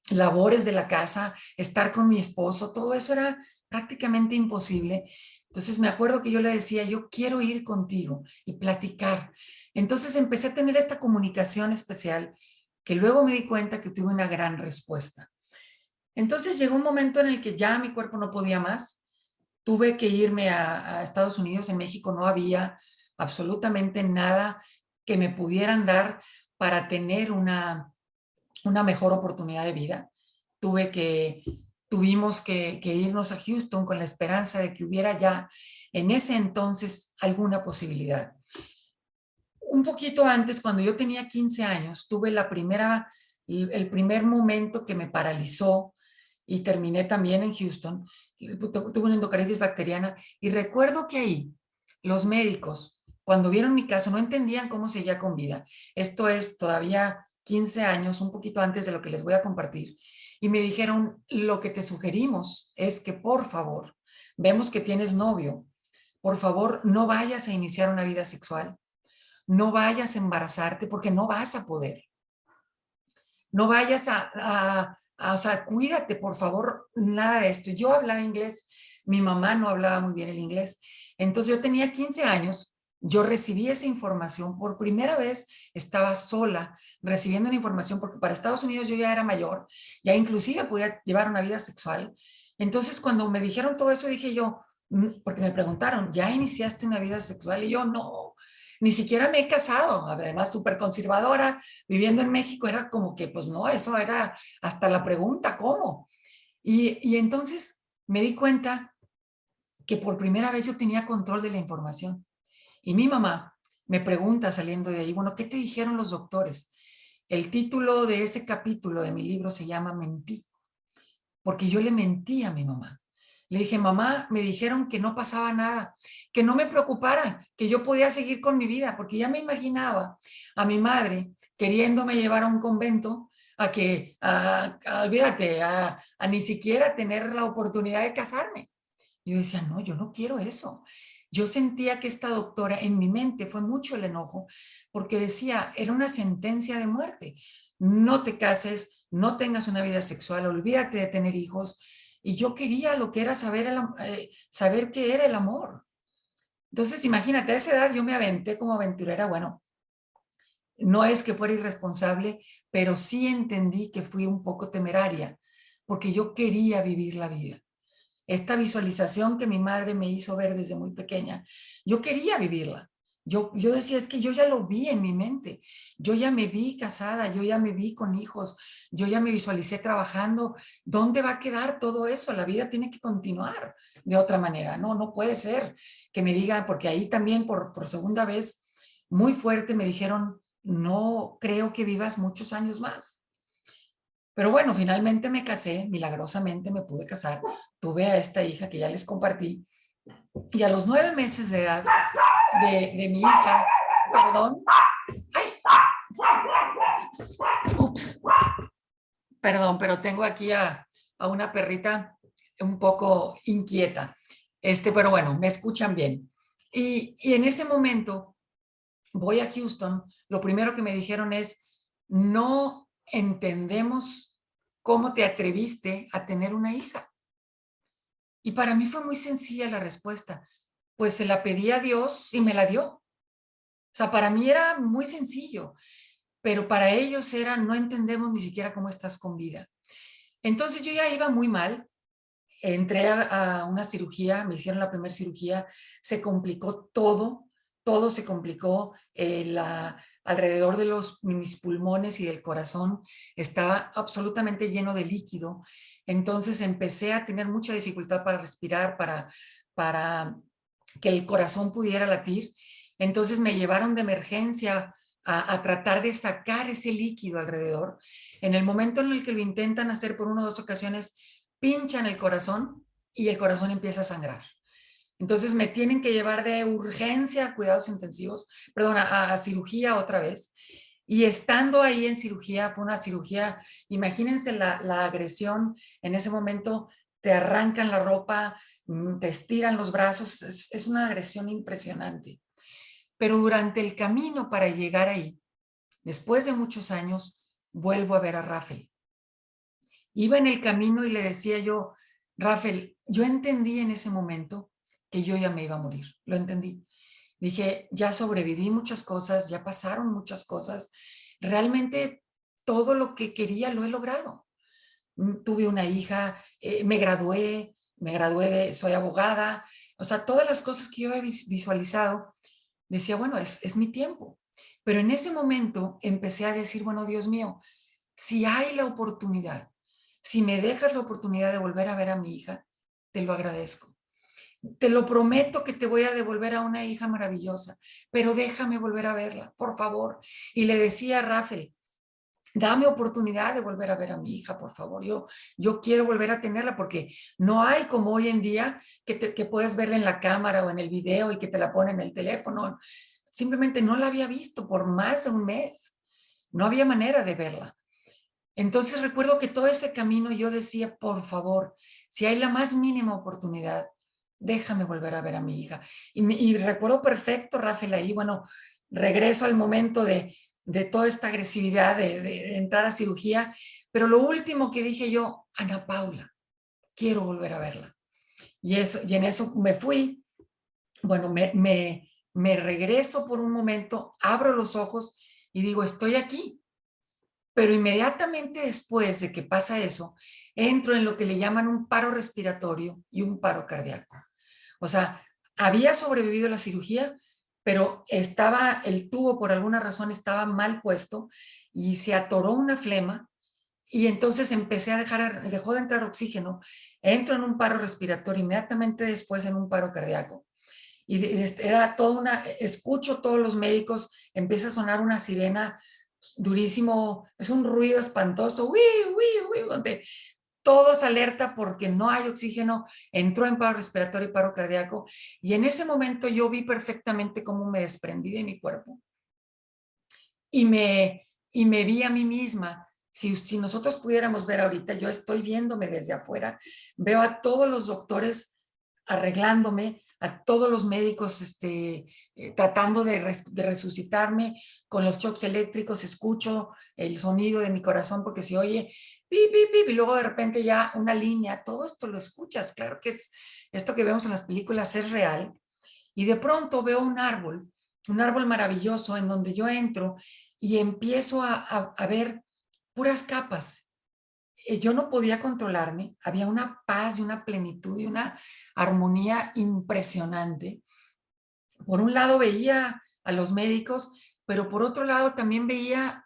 A: labores de la casa, estar con mi esposo, todo eso era prácticamente imposible. Entonces me acuerdo que yo le decía, yo quiero ir contigo y platicar. Entonces empecé a tener esta comunicación especial que luego me di cuenta que tuve una gran respuesta. Entonces llegó un momento en el que ya mi cuerpo no podía más. Tuve que irme a Estados Unidos. En México no había absolutamente nada que me pudieran dar para tener una mejor oportunidad de vida. Tuvimos que irnos a Houston con la esperanza de que hubiera ya en ese entonces alguna posibilidad. Un poquito antes, cuando yo tenía 15 años, tuve el primer momento que me paralizó y terminé también en Houston. Tuve una endocardititis bacteriana y recuerdo que ahí los médicos, cuando vieron mi caso, no entendían cómo seguía con vida. Esto es todavía 15 años, un poquito antes de lo que les voy a compartir. Y me dijeron, lo que te sugerimos es que por favor, vemos que tienes novio, por favor no vayas a iniciar una vida sexual, no vayas a embarazarte porque no vas a poder. No vayas o sea, cuídate, por favor, nada de esto. Yo hablaba inglés, mi mamá no hablaba muy bien el inglés. Entonces yo tenía 15 años, yo recibí esa información, por primera vez estaba sola recibiendo una información, porque para Estados Unidos yo ya era mayor, ya inclusive podía llevar una vida sexual. Entonces cuando me dijeron todo eso dije yo, porque me preguntaron, ¿ya iniciaste una vida sexual? Y yo, no, ni siquiera me he casado, además súper conservadora, viviendo en México era como que, pues no, eso era hasta la pregunta, ¿cómo? Y entonces me di cuenta que por primera vez yo tenía control de la información. Y mi mamá me pregunta saliendo de ahí, bueno, ¿qué te dijeron los doctores? El título de ese capítulo de mi libro se llama Mentí, porque yo le mentí a mi mamá. Le dije, mamá, me dijeron que no pasaba nada, que no me preocupara, que yo podía seguir con mi vida, porque ya me imaginaba a mi madre queriéndome llevar a un convento, olvídate, a ni siquiera tener la oportunidad de casarme. Yo decía, no, yo no quiero eso. Yo sentía que esta doctora, en mi mente fue mucho el enojo, porque decía, era una sentencia de muerte. No te cases, no tengas una vida sexual, olvídate de tener hijos. Y yo quería lo que era saber qué era el amor. Entonces, imagínate, a esa edad yo me aventé como aventurera. Bueno, no es que fuera irresponsable, pero sí entendí que fui un poco temeraria, porque yo quería vivir la vida. Esta visualización que mi madre me hizo ver desde muy pequeña, yo quería vivirla. Yo decía, es que yo ya lo vi en mi mente. Yo ya me vi casada, yo ya me vi con hijos, yo ya me visualicé trabajando. ¿Dónde va a quedar todo eso? La vida tiene que continuar de otra manera. No puede ser que me digan, porque ahí también por segunda vez, muy fuerte me dijeron, no creo que vivas muchos años más. Pero bueno, finalmente me casé, milagrosamente me pude casar. Tuve a esta hija que ya les compartí. Y a los 9 meses de edad de mi hija, perdón, ups, perdón, pero tengo aquí a una perrita un poco inquieta. Pero bueno, me escuchan bien. Y en ese momento voy a Houston, lo primero que me dijeron es, no entendemos cómo te atreviste a tener una hija. Y para mí fue muy sencilla la respuesta. Pues se la pedí a Dios y me la dio. O sea, para mí era muy sencillo, pero para ellos era, no entendemos ni siquiera cómo estás con vida. Entonces yo ya iba muy mal. Entré a una cirugía, me hicieron la primera cirugía, se complicó todo se complicó. Alrededor de mis pulmones y del corazón estaba absolutamente lleno de líquido. Entonces empecé a tener mucha dificultad para respirar, para que el corazón pudiera latir. Entonces me llevaron de emergencia a tratar de sacar ese líquido alrededor. En el momento en el que lo intentan hacer por 1 o 2 ocasiones, pinchan el corazón y el corazón empieza a sangrar. Entonces me tienen que llevar de urgencia a cuidados intensivos, perdón, a cirugía otra vez. Y estando ahí en cirugía, fue una cirugía, imagínense la agresión, en ese momento te arrancan la ropa, te estiran los brazos, es una agresión impresionante. Pero durante el camino para llegar ahí, después de muchos años, vuelvo a ver a Rafael. Iba en el camino y le decía yo, Rafael, yo entendí en ese momento que yo ya me iba a morir, lo entendí. Dije, ya sobreviví muchas cosas, ya pasaron muchas cosas, realmente todo lo que quería lo he logrado. Tuve una hija, me gradué soy abogada, o sea, todas las cosas que yo he visualizado, decía, bueno, es mi tiempo. Pero en ese momento empecé a decir, bueno, Dios mío, si hay la oportunidad, si me dejas la oportunidad de volver a ver a mi hija, te lo agradezco. Te lo prometo que te voy a devolver a una hija maravillosa, pero déjame volver a verla, por favor. Y le decía a Rafael, dame oportunidad de volver a ver a mi hija, por favor. Yo quiero volver a tenerla porque no hay como hoy en día que puedes verla en la cámara o en el video y que te la ponen en el teléfono. Simplemente no la había visto por más de un mes. No había manera de verla. Entonces recuerdo que todo ese camino yo decía, por favor, si hay la más mínima oportunidad, déjame volver a ver a mi hija. Y recuerdo perfecto, Rafael, ahí, bueno, regreso al momento de toda esta agresividad de entrar a cirugía, pero lo último que dije yo, Ana Paula, quiero volver a verla. Y en eso me fui, bueno, me regreso por un momento, abro los ojos y digo, estoy aquí. Pero inmediatamente después de que pasa eso, entro en lo que le llaman un paro respiratorio y un paro cardíaco. O sea, había sobrevivido la cirugía, pero el tubo por alguna razón estaba mal puesto y se atoró una flema y entonces empecé dejó de entrar oxígeno, entro en un paro respiratorio, inmediatamente después en un paro cardíaco. Y era escucho todos los médicos, empieza a sonar una sirena durísimo, es un ruido espantoso, donde todos alerta porque no hay oxígeno, entró en paro respiratorio y paro cardíaco, y en ese momento yo vi perfectamente cómo me desprendí de mi cuerpo y me vi a mí misma. Si nosotros pudiéramos ver ahorita, yo estoy viéndome desde afuera, veo a todos los doctores arreglándome, a todos los médicos tratando de resucitarme con los shocks eléctricos, escucho el sonido de mi corazón porque se oye pip, pip, pip, y luego de repente ya una línea, todo esto lo escuchas, claro que esto que vemos en las películas es real, y de pronto veo un árbol maravilloso en donde yo entro y empiezo a ver puras capas. yo no podía controlarme, había una paz y una plenitud y una armonía impresionante. Por un lado veía a los médicos, pero por otro lado también veía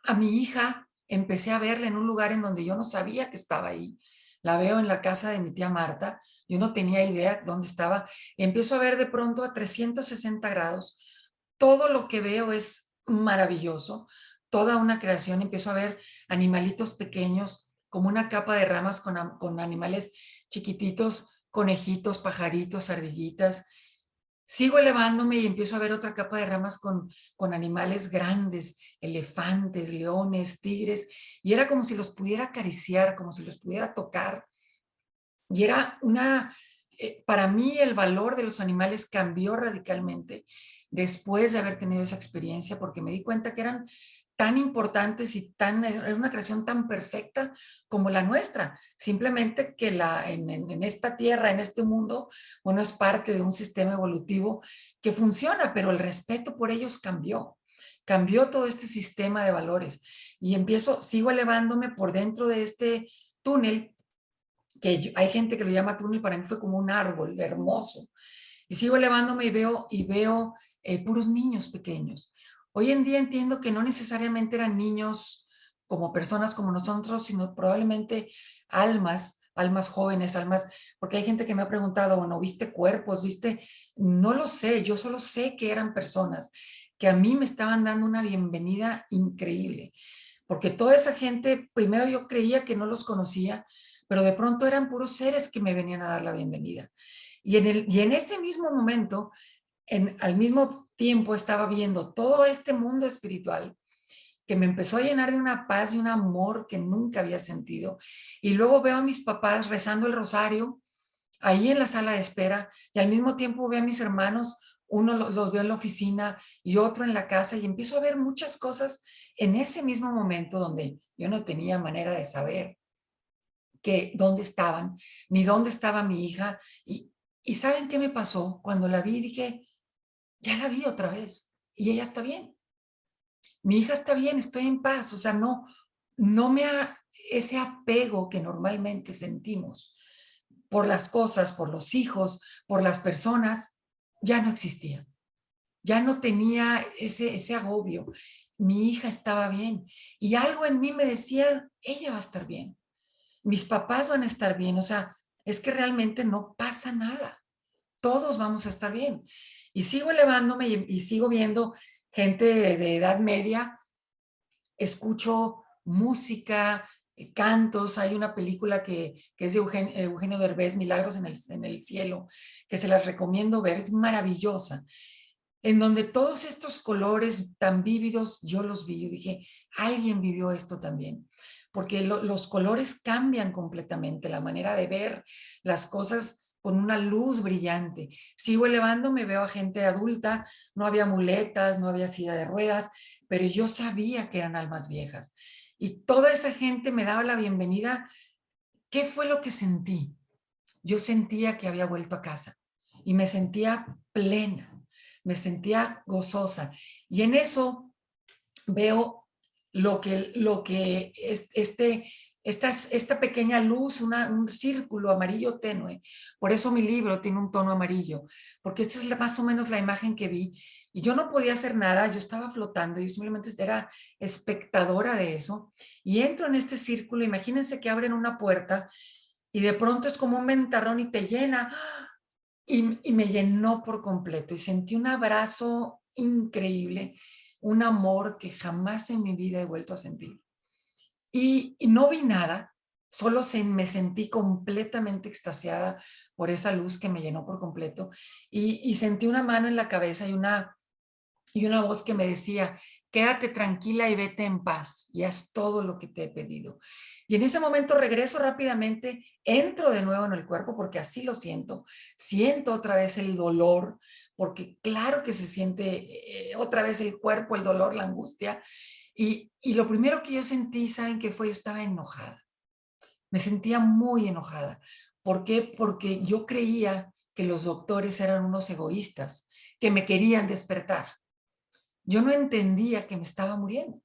A: a mi hija, empecé a verla en un lugar en donde yo no sabía que estaba ahí. La veo en la casa de mi tía Marta, yo no tenía idea dónde estaba. Empiezo a ver de pronto a 360 grados. Todo lo que veo es maravilloso, toda una creación. Empiezo a ver animalitos pequeños, como una capa de ramas con animales chiquititos, conejitos, pajaritos, ardillitas. Sigo elevándome y empiezo a ver otra capa de ramas con animales grandes, elefantes, leones, tigres, y era como si los pudiera acariciar, como si los pudiera tocar. Y era para mí el valor de los animales cambió radicalmente después de haber tenido esa experiencia, porque me di cuenta que eran tan importantes y era una creación tan perfecta como la nuestra. Simplemente que en esta tierra, en este mundo, uno es parte de un sistema evolutivo que funciona, pero el respeto por ellos cambió. Cambió todo este sistema de valores. Y sigo elevándome por dentro de este túnel que hay gente que lo llama túnel, para mí fue como un árbol hermoso. Y sigo elevándome y veo puros niños pequeños. Hoy en día entiendo que no necesariamente eran niños como personas como nosotros, sino probablemente almas jóvenes, porque hay gente que me ha preguntado, bueno, ¿viste cuerpos? ¿Viste? No lo sé, yo solo sé que eran personas que a mí me estaban dando una bienvenida increíble, porque toda esa gente, primero yo creía que no los conocía, pero de pronto eran puros seres que me venían a dar la bienvenida. Y en ese mismo momento, al mismo tiempo estaba viendo todo este mundo espiritual que me empezó a llenar de una paz y un amor que nunca había sentido. Y luego veo a mis papás rezando el rosario ahí en la sala de espera y al mismo tiempo veo a mis hermanos, uno los veo en la oficina y otro en la casa y empiezo a ver muchas cosas en ese mismo momento donde yo no tenía manera de saber dónde estaban, ni dónde estaba mi hija. Y ¿saben qué me pasó? Cuando la vi dije, ya la vi otra vez y ella está bien. Mi hija está bien, estoy en paz. O sea, ese apego que normalmente sentimos por las cosas, por los hijos, por las personas, ya no existía. Ya no tenía ese agobio. Mi hija estaba bien y algo en mí me decía, ella va a estar bien, mis papás van a estar bien, o sea, es que realmente no pasa nada, todos vamos a estar bien. Y sigo elevándome y sigo viendo gente de edad media, escucho música, cantos. Hay una película que es de Eugenio Derbez, Milagros en el cielo, que se las recomiendo ver, es maravillosa, en donde todos estos colores tan vívidos yo los vi. Yo dije, alguien vivió esto también, porque los colores cambian completamente la manera de ver las cosas con una luz brillante. Sigo elevándome, veo a gente adulta, no había muletas, no había silla de ruedas, pero yo sabía que eran almas viejas. Y toda esa gente me daba la bienvenida. ¿Qué fue lo que sentí? Yo sentía que había vuelto a casa y me sentía plena, me sentía gozosa. Y en eso veo lo que es esta pequeña luz, un círculo amarillo tenue. Por eso mi libro tiene un tono amarillo, porque esta es más o menos la imagen que vi. Y yo no podía hacer nada, yo estaba flotando, yo simplemente era espectadora de eso. Y entro en este círculo, imagínense que abren una puerta y de pronto es como un ventarrón y te llena. Y me llenó por completo y sentí un abrazo increíble, un amor que jamás en mi vida he vuelto a sentir. Y no vi nada, solo me sentí completamente extasiada por esa luz que me llenó por completo y sentí una mano en la cabeza y una voz que me decía, quédate tranquila y vete en paz y haz todo lo que te he pedido. Y en ese momento regreso rápidamente, entro de nuevo en el cuerpo porque así lo siento otra vez el dolor, porque claro que se siente otra vez el cuerpo, el dolor, la angustia. Y lo primero que yo sentí, ¿saben qué fue? Yo estaba enojada, me sentía muy enojada. ¿Por qué? Porque yo creía que los doctores eran unos egoístas, que me querían despertar. Yo no entendía que me estaba muriendo.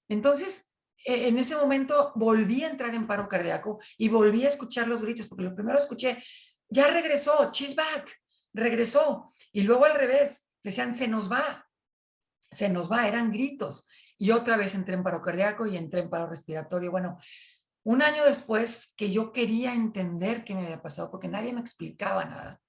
A: Entonces, en ese momento volví a entrar en paro cardíaco y volví a escuchar los gritos, porque lo primero escuché, ya regresó, she's back, regresó. Y luego al revés, decían, se nos va, eran gritos. Y otra vez entré en paro cardíaco y entré en paro respiratorio. Bueno, un año después que yo quería entender qué me había pasado, porque nadie me explicaba nada,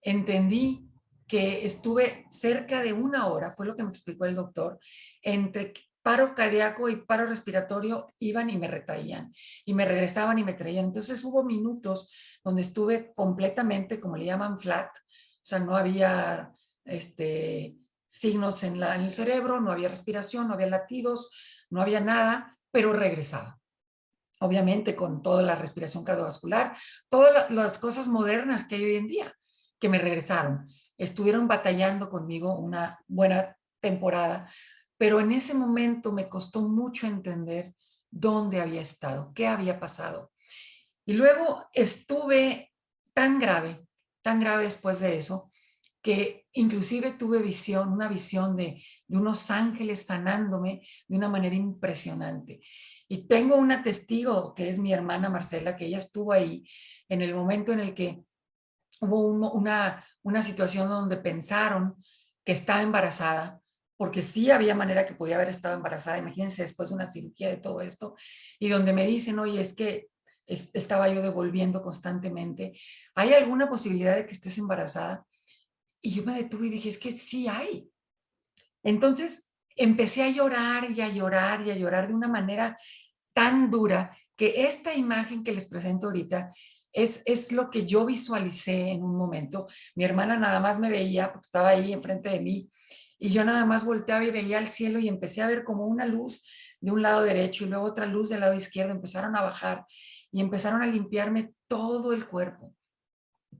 A: entendí que estuve cerca de 1 hora, fue lo que me explicó el doctor, entre paro cardíaco y paro respiratorio, iban y me retraían, y me regresaban y me traían. Entonces hubo minutos donde estuve completamente, como le llaman, flat, o sea, no había signos en el cerebro, no había respiración, no había latidos, no había nada, pero regresaba. Obviamente con toda la respiración cardiovascular, todas las cosas modernas que hay hoy en día, que me regresaron. Estuvieron batallando conmigo una buena temporada, pero en ese momento me costó mucho entender dónde había estado, qué había pasado. Y luego estuve tan grave después de eso, que inclusive tuve una visión de unos ángeles sanándome de una manera impresionante. Y tengo una testigo que es mi hermana Marcela, que ella estuvo ahí en el momento en el que hubo una situación donde pensaron que estaba embarazada, porque sí había manera que podía haber estado embarazada, imagínense después de una cirugía de todo esto, y donde me dicen, oye, es que estaba yo devolviendo constantemente, ¿hay alguna posibilidad de que estés embarazada? Y yo me detuve y dije, es que sí hay. Entonces empecé a llorar y a llorar y a llorar de una manera tan dura que esta imagen que les presento ahorita es lo que yo visualicé en un momento. Mi hermana nada más me veía porque estaba ahí enfrente de mí y yo nada más volteaba y veía al cielo y empecé a ver como una luz de un lado derecho y luego otra luz del lado izquierdo. Empezaron a bajar y empezaron a limpiarme todo el cuerpo,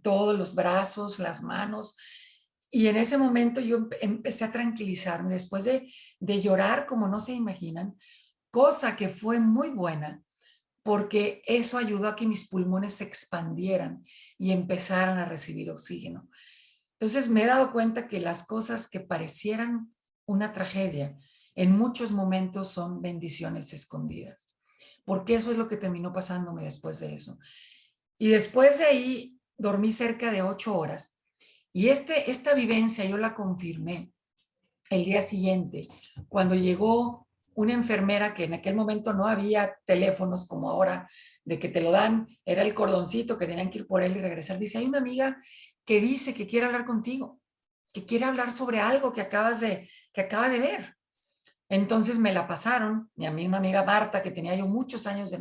A: todos los brazos, las manos. Y en ese momento yo empecé a tranquilizarme después de llorar como no se imaginan, cosa que fue muy buena porque eso ayudó a que mis pulmones se expandieran y empezaran a recibir oxígeno. Entonces me he dado cuenta que las cosas que parecieran una tragedia, en muchos momentos son bendiciones escondidas, porque eso es lo que terminó pasándome después de eso. Y después de ahí dormí cerca de 8 horas y esta vivencia yo la confirmé el día siguiente, cuando llegó una enfermera que en aquel momento no había teléfonos como ahora, de que te lo dan, era el cordoncito que tenían que ir por él y regresar. Dice, hay una amiga que dice que quiere hablar contigo, que quiere hablar sobre algo que acaba de ver. Entonces me la pasaron, y a mí una amiga Marta, que tenía yo muchos años de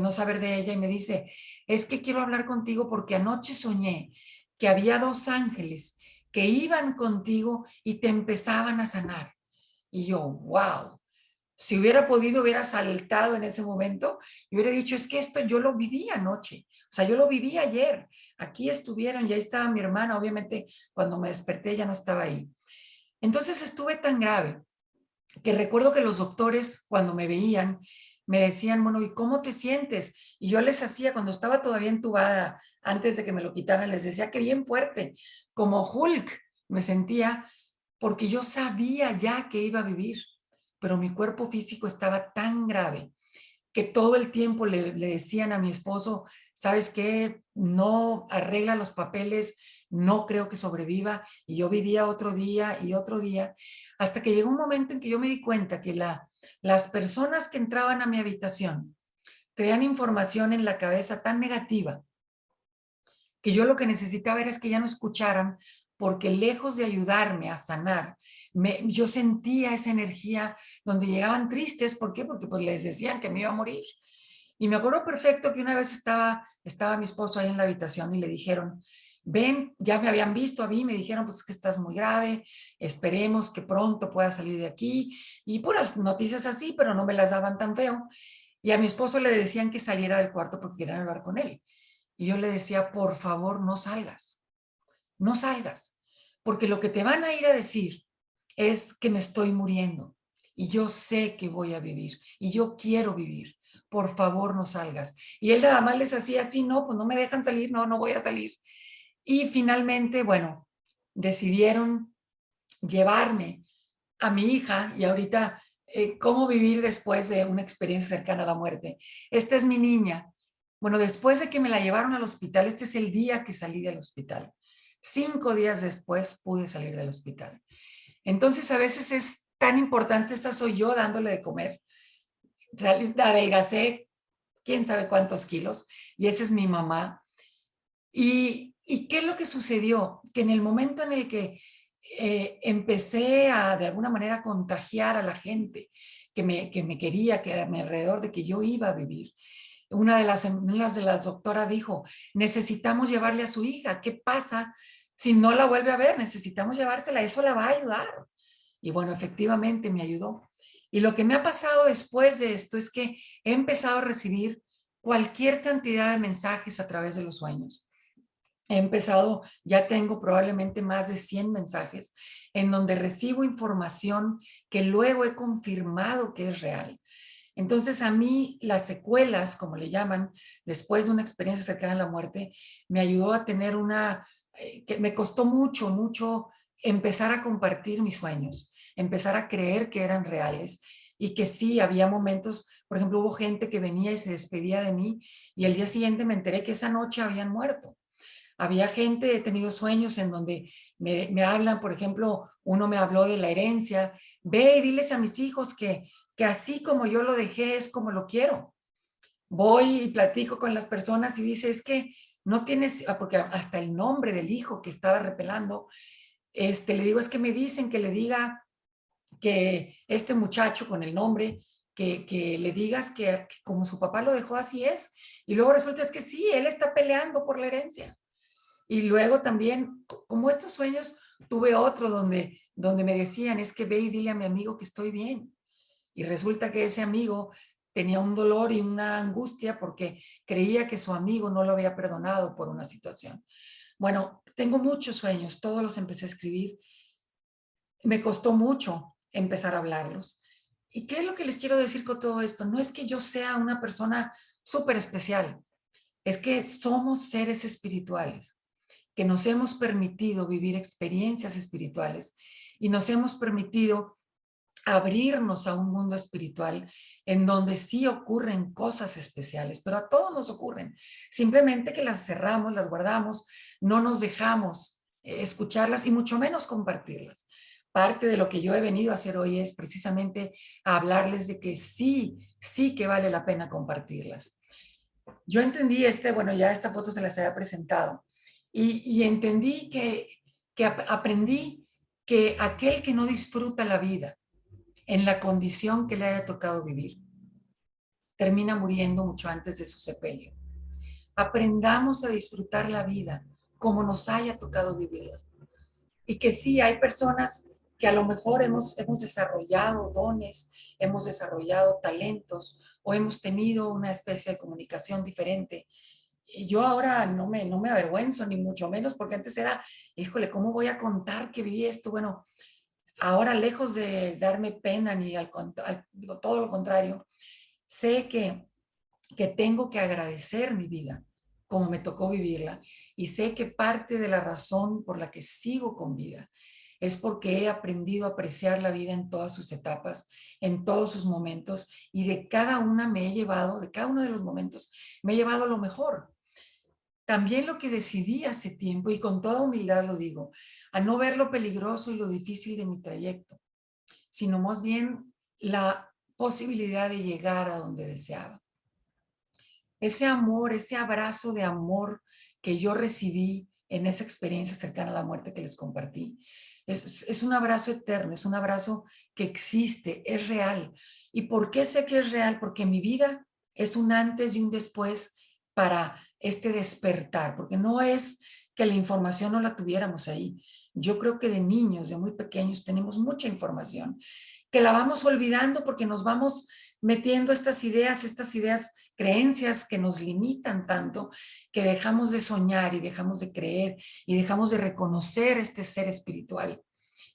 A: no saber de ella, y me dice, es que quiero hablar contigo porque anoche soñé que había 2 ángeles que iban contigo y te empezaban a sanar. Y yo, wow, si hubiera podido, hubiera saltado en ese momento y hubiera dicho, es que esto yo lo viví anoche, o sea, yo lo viví ayer, aquí estuvieron, y ahí estaba mi hermana, obviamente cuando me desperté ya no estaba ahí. Entonces estuve tan grave que recuerdo que los doctores cuando me veían me decían, bueno, ¿y cómo te sientes? Y yo les hacía, cuando estaba todavía entubada, antes de que me lo quitaran, les decía que bien fuerte, como Hulk me sentía, porque yo sabía ya que iba a vivir, pero mi cuerpo físico estaba tan grave que todo el tiempo le decían a mi esposo, ¿sabes qué? No arregla los papeles, no creo que sobreviva. Y yo vivía otro día y otro día, hasta que llegó un momento en que yo me di cuenta que las personas que entraban a mi habitación traían información en la cabeza tan negativa que yo lo que necesitaba era que ya no escucharan, porque lejos de ayudarme a sanar, yo sentía esa energía donde llegaban tristes. ¿Por qué? Porque pues les decían que me iba a morir. Y me acuerdo perfecto que una vez estaba mi esposo ahí en la habitación y le dijeron, ven, ya me habían visto a mí, me dijeron, pues es que estás muy grave, esperemos que pronto puedas salir de aquí. Y puras noticias así, pero no me las daban tan feo. Y a mi esposo le decían que saliera del cuarto porque querían hablar con él. Y yo le decía, por favor, no salgas, no salgas, porque lo que te van a ir a decir es que me estoy muriendo y yo sé que voy a vivir y yo quiero vivir. Por favor, no salgas. Y él nada más les hacía así, no, pues no me dejan salir, no, no voy a salir. Y finalmente, bueno, decidieron llevarme a mi hija y ahorita cómo vivir después de una experiencia cercana a la muerte. Esta es mi niña. Bueno, después de que me la llevaron al hospital, este es el día que salí del hospital. 5 días después pude salir del hospital. Entonces, a veces es tan importante, esa soy yo dándole de comer. Adelgacé quién sabe cuántos kilos y esa es mi mamá. ¿Y qué es lo que sucedió? Que en el momento en el que empecé a de alguna manera contagiar a la gente que me quería, que a mi alrededor, de que yo iba a vivir, una de las doctoras dijo, necesitamos llevarle a su hija, ¿qué pasa si no la vuelve a ver? Necesitamos llevársela, eso la va a ayudar. Y bueno, efectivamente me ayudó. Y lo que me ha pasado después de esto es que he empezado a recibir cualquier cantidad de mensajes a través de los sueños. He empezado, ya tengo probablemente más de 100 mensajes en donde recibo información que luego he confirmado que es real. Entonces a mí las secuelas, como le llaman, después de una experiencia cercana a la muerte, me ayudó a tener que me costó mucho, mucho empezar a compartir mis sueños, empezar a creer que eran reales y que sí, había momentos, por ejemplo, hubo gente que venía y se despedía de mí y el día siguiente me enteré que esa noche habían muerto. Había gente, he tenido sueños en donde me hablan, por ejemplo, uno me habló de la herencia, ve y diles a mis hijos que así como yo lo dejé es como lo quiero. Voy y platico con las personas y dice, es que no tienes, porque hasta el nombre del hijo que estaba repelando, le digo, es que me dicen que le diga que este muchacho con el nombre, que le digas que como su papá lo dejó así es. Y luego resulta es que sí, él está peleando por la herencia. Y luego también, como estos sueños, tuve otro donde me decían, es que ve y dile a mi amigo que estoy bien. Y resulta que ese amigo tenía un dolor y una angustia porque creía que su amigo no lo había perdonado por una situación. Bueno, tengo muchos sueños, todos los empecé a escribir. Me costó mucho empezar a hablarlos. ¿Y qué es lo que les quiero decir con todo esto? No es que yo sea una persona súper especial, es que somos seres espirituales que nos hemos permitido vivir experiencias espirituales y nos hemos permitido abrirnos a un mundo espiritual en donde sí ocurren cosas especiales, pero a todos nos ocurren. Simplemente que las cerramos, las guardamos, no nos dejamos escucharlas y mucho menos compartirlas. Parte de lo que yo he venido a hacer hoy es precisamente a hablarles de que sí, sí que vale la pena compartirlas. Yo entendí bueno, ya esta foto se las había presentado y entendí que aprendí que aquel que no disfruta la vida en la condición que le haya tocado vivir, termina muriendo mucho antes de su sepelio. Aprendamos a disfrutar la vida como nos haya tocado vivirla. Y que sí, hay personas que a lo mejor hemos desarrollado dones, hemos desarrollado talentos o hemos tenido una especie de comunicación diferente. Y yo ahora no me avergüenzo, ni mucho menos, porque antes era, híjole, ¿cómo voy a contar que viví esto? Bueno, ahora lejos de darme pena ni todo lo contrario, sé que tengo que agradecer mi vida como me tocó vivirla y sé que parte de la razón por la que sigo con vida es porque he aprendido a apreciar la vida en todas sus etapas, en todos sus momentos y de cada una de cada uno de los momentos me he llevado lo mejor. También lo que decidí hace tiempo, y con toda humildad lo digo, a no ver lo peligroso y lo difícil de mi trayecto, sino más bien la posibilidad de llegar a donde deseaba. Ese amor, ese abrazo de amor que yo recibí en esa experiencia cercana a la muerte que les compartí, es un abrazo eterno, es un abrazo que existe, es real. ¿Y por qué sé que es real? Porque mi vida es un antes y un después para este despertar, porque no es que la información no la tuviéramos ahí. Yo creo que de niños, de muy pequeños, tenemos mucha información que la vamos olvidando porque nos vamos metiendo estas ideas, creencias que nos limitan tanto, que dejamos de soñar y dejamos de creer y dejamos de reconocer este ser espiritual.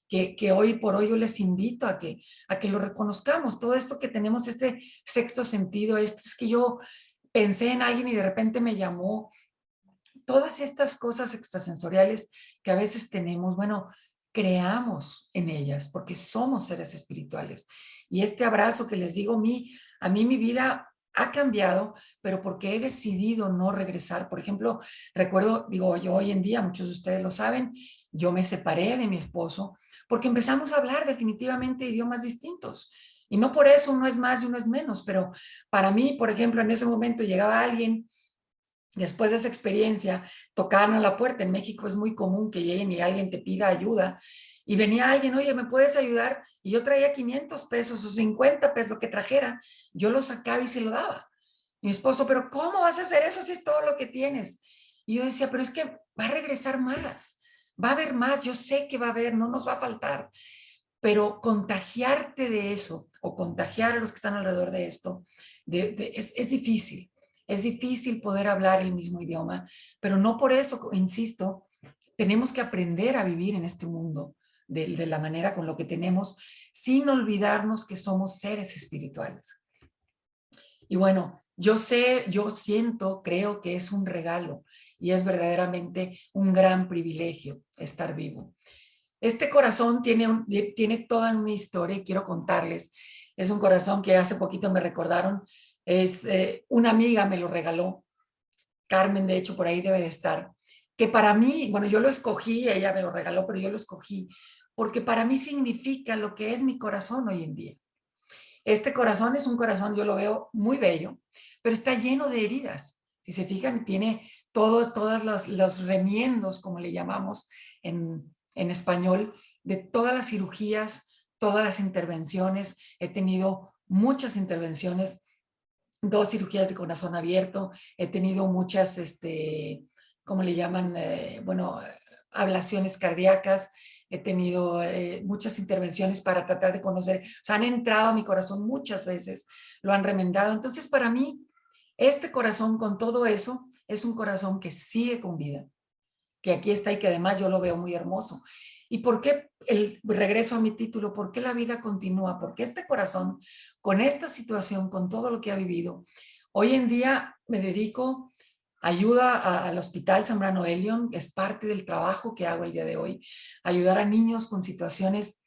A: Que hoy por hoy yo les invito a que lo reconozcamos. Todo esto que tenemos, este sexto sentido, es que yo pensé en alguien y de repente me llamó. Todas estas cosas extrasensoriales que a veces tenemos, bueno, creamos en ellas, porque somos seres espirituales. Y este abrazo que les digo, a mí mi vida ha cambiado, pero porque he decidido no regresar. Por ejemplo, recuerdo, digo, yo hoy en día, muchos de ustedes lo saben, yo me separé de mi esposo porque empezamos a hablar definitivamente idiomas distintos. Y no por eso uno es más y uno es menos, pero para mí, por ejemplo, en ese momento llegaba alguien, después de esa experiencia, tocaban a la puerta. En México es muy común que lleguen y alguien te pida ayuda. Y venía alguien, oye, ¿me puedes ayudar? Y yo traía 500 pesos o 50 pesos, lo que trajera. Yo lo sacaba y se lo daba. Y mi esposo, pero ¿cómo vas a hacer eso si es todo lo que tienes? Y yo decía, pero es que va a regresar más. Va a haber más, yo sé que va a haber, no nos va a faltar. Pero contagiarte de eso o contagiar a los que están alrededor de esto es difícil. Es difícil poder hablar el mismo idioma, pero no por eso, insisto, tenemos que aprender a vivir en este mundo de la manera con lo que tenemos, sin olvidarnos que somos seres espirituales. Y bueno, yo sé, yo siento, creo que es un regalo y es verdaderamente un gran privilegio estar vivo. Este corazón tiene toda una historia y quiero contarles. Es un corazón que hace poquito me recordaron. Una amiga me lo regaló. Carmen, de hecho, por ahí debe de estar. Que para mí, bueno, yo lo escogí, ella me lo regaló, pero yo lo escogí porque para mí significa lo que es mi corazón hoy en día. Este corazón es un corazón, yo lo veo muy bello, pero está lleno de heridas. Si se fijan, tiene todos los remiendos, como le llamamos en español, de todas las cirugías, todas las intervenciones. He tenido muchas intervenciones, 2 cirugías de corazón abierto, he tenido muchas, ¿cómo le llaman? Bueno, ablaciones cardíacas, he tenido muchas intervenciones para tratar de conocer, o sea, han entrado a mi corazón muchas veces, lo han remendado. Entonces, para mí, este corazón con todo eso es un corazón que sigue con vida, que aquí está y que además yo lo veo muy hermoso. ¿Y por qué regreso a mi título? ¿Por qué la vida continúa? Porque este corazón, con esta situación, con todo lo que ha vivido, hoy en día me dedico, ayuda al Hospital Zambrano Elion, que es parte del trabajo que hago el día de hoy, ayudar a niños con situaciones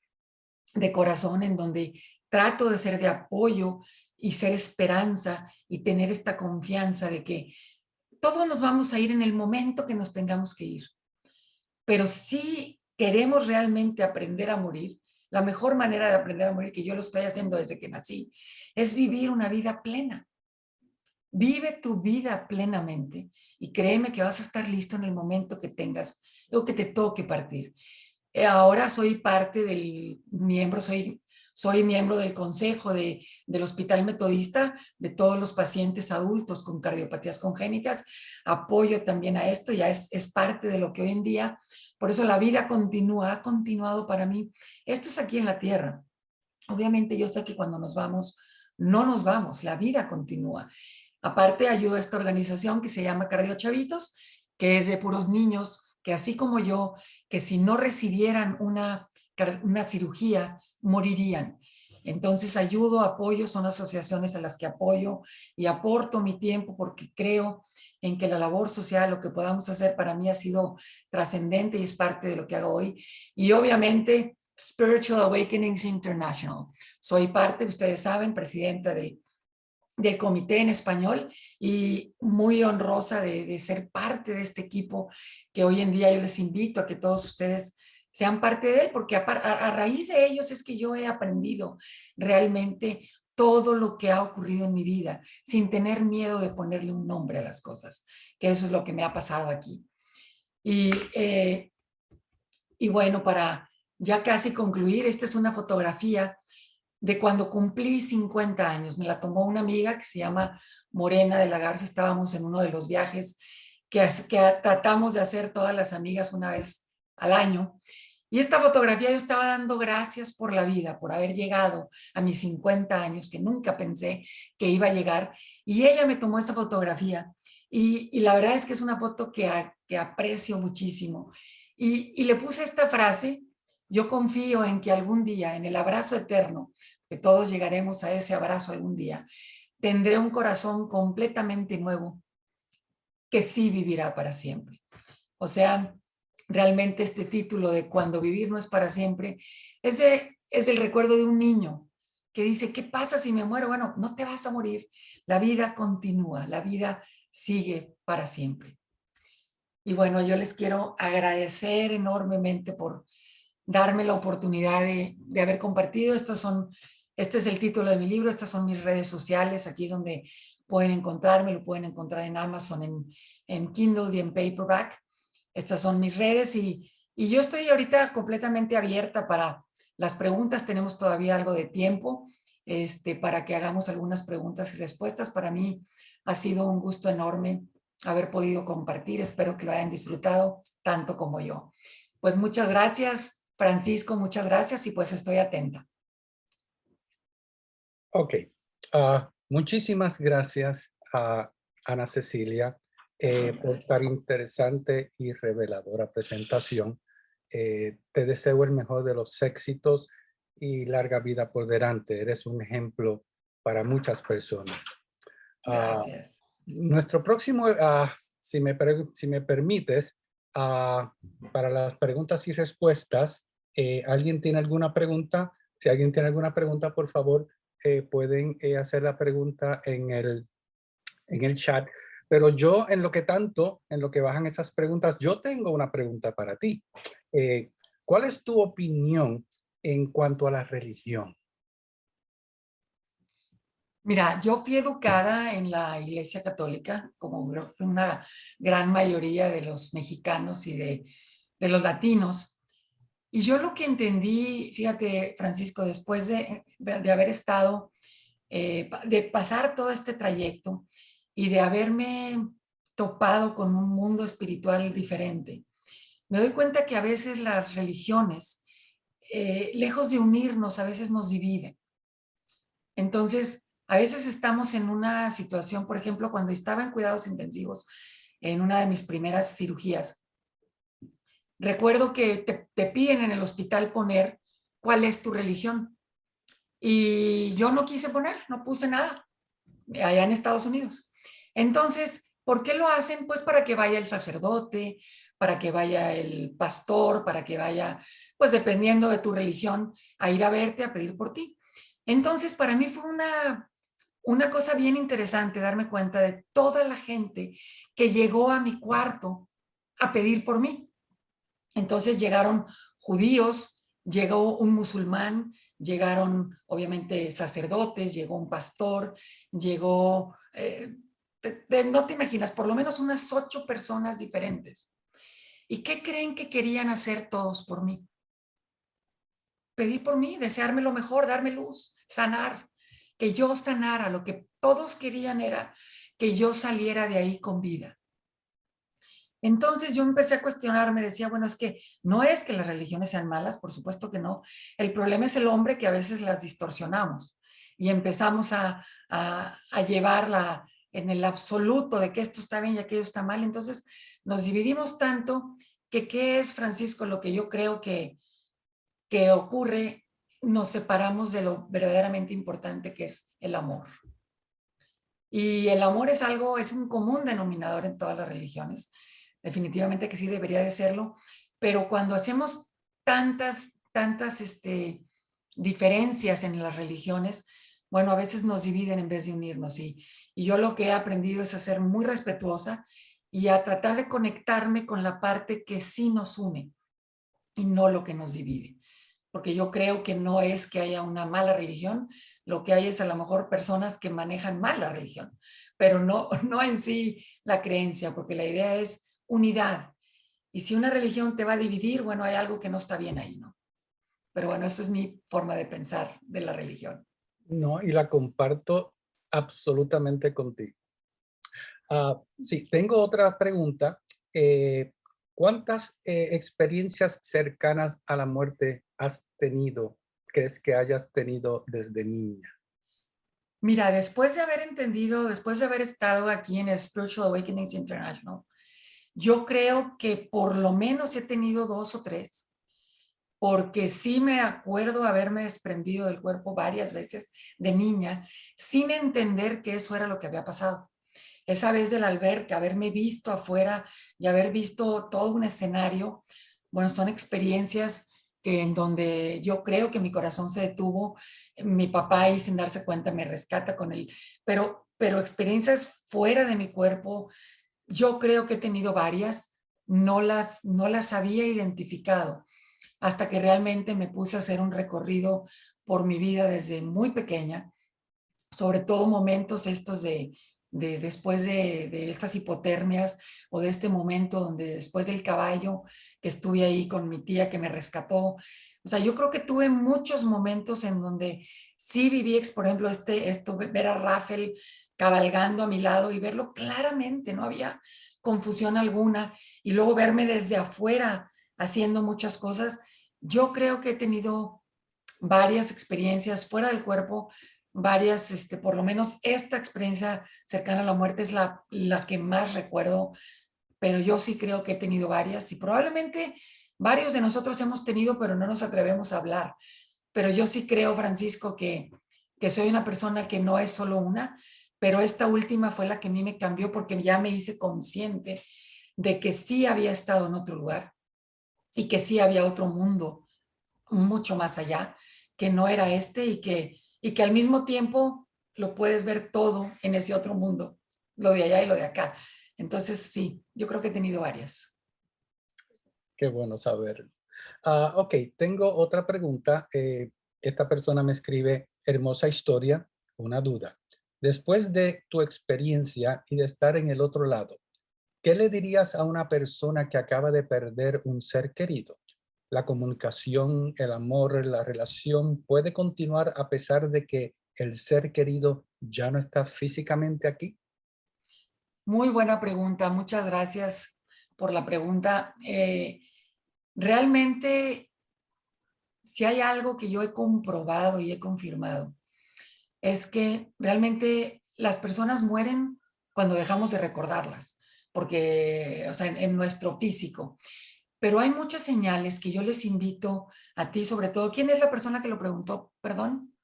A: de corazón en donde trato de ser de apoyo y ser esperanza y tener esta confianza de que todos nos vamos a ir en el momento que nos tengamos que ir. Pero si queremos realmente aprender a morir, la mejor manera de aprender a morir, que yo lo estoy haciendo desde que nací, es vivir una vida plena. Vive tu vida plenamente y créeme que vas a estar listo en el momento que tengas o que te toque partir. Ahora soy parte soy miembro del consejo del Hospital Metodista, de todos los pacientes adultos con cardiopatías congénitas. Apoyo también a esto, ya es parte de lo que hoy en día, por eso la vida continúa, ha continuado para mí. Esto es aquí en la tierra. Obviamente yo sé que cuando nos vamos, no nos vamos, la vida continúa. Aparte ayudo a esta organización que se llama Cardio Chavitos, que es de puros niños que así como yo, que si no recibieran una cirugía, morirían. Entonces ayudo, apoyo, son asociaciones a las que apoyo y aporto mi tiempo porque creo en que la labor social, lo que podamos hacer para mí ha sido trascendente y es parte de lo que hago hoy. Y obviamente Spiritual Awakenings International. Soy parte, ustedes saben, presidenta del comité en español y muy honrosa de ser parte de este equipo que hoy en día yo les invito a que todos ustedes sean parte de él, porque a raíz de ellos es que yo he aprendido realmente todo lo que ha ocurrido en mi vida, sin tener miedo de ponerle un nombre a las cosas, que eso es lo que me ha pasado aquí. Y bueno, para ya casi concluir, esta es una fotografía de cuando cumplí 50 años. Me la tomó una amiga que se llama Morena de la Garza. Estábamos en uno de los viajes que tratamos de hacer todas las amigas una vez al año. Y esta fotografía yo estaba dando gracias por la vida, por haber llegado a mis 50 años, que nunca pensé que iba a llegar. Y ella me tomó esa fotografía. Y la verdad es que es una foto que aprecio muchísimo. Y le puse esta frase: yo confío en que algún día, en el abrazo eterno, que todos llegaremos a ese abrazo algún día, tendré un corazón completamente nuevo que sí vivirá para siempre. O sea, realmente este título de Cuando vivir no es para siempre, es el recuerdo de un niño que dice, ¿qué pasa si me muero? Bueno, no te vas a morir, la vida continúa, la vida sigue para siempre. Y bueno, yo les quiero agradecer enormemente por darme la oportunidad de haber compartido. Este es el título de mi libro, estas son mis redes sociales, aquí es donde pueden encontrarme, lo pueden encontrar en Amazon, en Kindle y en paperback. Estas son mis redes y yo estoy ahorita completamente abierta para las preguntas. Tenemos todavía algo de tiempo para que hagamos algunas preguntas y respuestas. Para mí ha sido un gusto enorme haber podido compartir. Espero que lo hayan disfrutado tanto como yo. Pues muchas gracias, Francisco, muchas gracias y pues estoy atenta.
C: Ok. Muchísimas gracias a Ana Cecilia por tan interesante y reveladora presentación. Te deseo el mejor de los éxitos y larga vida por delante. Eres un ejemplo para muchas personas.
A: Gracias.
C: Nuestro próximo, si me permites, para las preguntas y respuestas, ¿alguien tiene alguna pregunta? Si alguien tiene alguna pregunta, por favor, pueden hacer la pregunta en el chat. Pero yo, en lo que bajan esas preguntas, yo tengo una pregunta para ti. ¿Cuál es tu opinión en cuanto a la religión?
A: Mira, yo fui educada en la Iglesia Católica, como creo que una gran mayoría de los mexicanos y de los latinos. Y yo lo que entendí, fíjate, Francisco, después de haber estado, de pasar todo este trayecto y de haberme topado con un mundo espiritual diferente, me doy cuenta que a veces las religiones, lejos de unirnos, a veces nos dividen. Entonces, a veces estamos en una situación, por ejemplo, cuando estaba en cuidados intensivos, en una de mis primeras cirugías, recuerdo que te piden en el hospital poner cuál es tu religión. Y yo no quise poner, no puse nada, allá en Estados Unidos. Entonces, ¿por qué lo hacen? Pues para que vaya el sacerdote, para que vaya el pastor, para que vaya, pues dependiendo de tu religión, a ir a verte, a pedir por ti. Entonces, para mí fue una cosa bien interesante darme cuenta de toda la gente que llegó a mi cuarto a pedir por mí. Entonces llegaron judíos, llegó un musulmán, llegaron obviamente sacerdotes, llegó un pastor, llegó, no te imaginas, por lo menos unas 8 personas diferentes. ¿Y qué creen que querían hacer todos por mí? Pedir por mí, desearme lo mejor, darme luz, sanar, que yo sanara. Lo que todos querían era que yo saliera de ahí con vida. Entonces yo empecé a cuestionarme, decía, bueno, es que no es que las religiones sean malas, por supuesto que no. El problema es el hombre, que a veces las distorsionamos y empezamos a llevarla en el absoluto de que esto está bien y aquello está mal. Entonces nos dividimos tanto que ¿qué es, Francisco? Lo que yo creo que ocurre, nos separamos de lo verdaderamente importante, que es el amor. Y el amor es algo, es un común denominador en todas las religiones. Definitivamente que sí debería de serlo, pero cuando hacemos tantas diferencias en las religiones, bueno, a veces nos dividen en vez de unirnos. Y yo lo que he aprendido es a ser muy respetuosa y a tratar de conectarme con la parte que sí nos une y no lo que nos divide. Porque yo creo que no es que haya una mala religión, lo que hay es a lo mejor personas que manejan mal la religión, pero no en sí la creencia, porque la idea es unidad. Y si una religión te va a dividir, bueno, hay algo que no está bien ahí, ¿no? Pero bueno, eso es mi forma de pensar de la religión.
C: No, y la comparto absolutamente contigo. Sí, tengo otra pregunta. ¿Cuántas experiencias cercanas a la muerte has tenido, crees que hayas tenido desde niña?
A: Mira, después de haber entendido, después de haber estado aquí en Spiritual Awakenings International, yo creo que por lo menos he tenido 2 o 3, porque sí me acuerdo haberme desprendido del cuerpo varias veces de niña, sin entender que eso era lo que había pasado. Esa vez de la alberca, haberme visto afuera y haber visto todo un escenario, bueno, son experiencias que en donde yo creo que mi corazón se detuvo. Mi papá ahí sin darse cuenta me rescata con él, pero experiencias fuera de mi cuerpo, yo creo que he tenido varias, no las había identificado hasta que realmente me puse a hacer un recorrido por mi vida desde muy pequeña, sobre todo momentos estos de después de estas hipotermias o de este momento donde después del caballo que estuve ahí con mi tía que me rescató. O sea, yo creo que tuve muchos momentos en donde sí viví, por ejemplo, esto, ver a Rafael cabalgando a mi lado y verlo claramente, no había confusión alguna, y luego verme desde afuera haciendo muchas cosas. Yo creo que he tenido varias experiencias fuera del cuerpo, varias, por lo menos esta experiencia cercana a la muerte es la que más recuerdo, pero yo sí creo que he tenido varias y probablemente varios de nosotros hemos tenido, pero no nos atrevemos a hablar. Pero yo sí creo, Francisco, que soy una persona que no es solo una, pero esta última fue la que a mí me cambió porque ya me hice consciente de que sí había estado en otro lugar y que sí había otro mundo mucho más allá, que no era y que al mismo tiempo lo puedes ver todo en ese otro mundo, lo de allá y lo de acá. Entonces, sí, yo creo que he tenido varias.
C: Qué bueno saber. Ok, tengo otra pregunta. Esta persona me escribe, hermosa historia, una duda. Después de tu experiencia y de estar en el otro lado, ¿qué le dirías a una persona que acaba de perder un ser querido? ¿La comunicación, el amor, la relación puede continuar a pesar de que el ser querido ya no está físicamente aquí?
A: Muy buena pregunta, muchas gracias por la pregunta. Realmente, si hay algo que yo he comprobado y he confirmado, es que realmente las personas mueren cuando dejamos de recordarlas, porque, o sea, en nuestro físico. Pero hay muchas señales que yo les invito a ti, sobre todo. ¿Quién es la persona que lo preguntó? Perdón.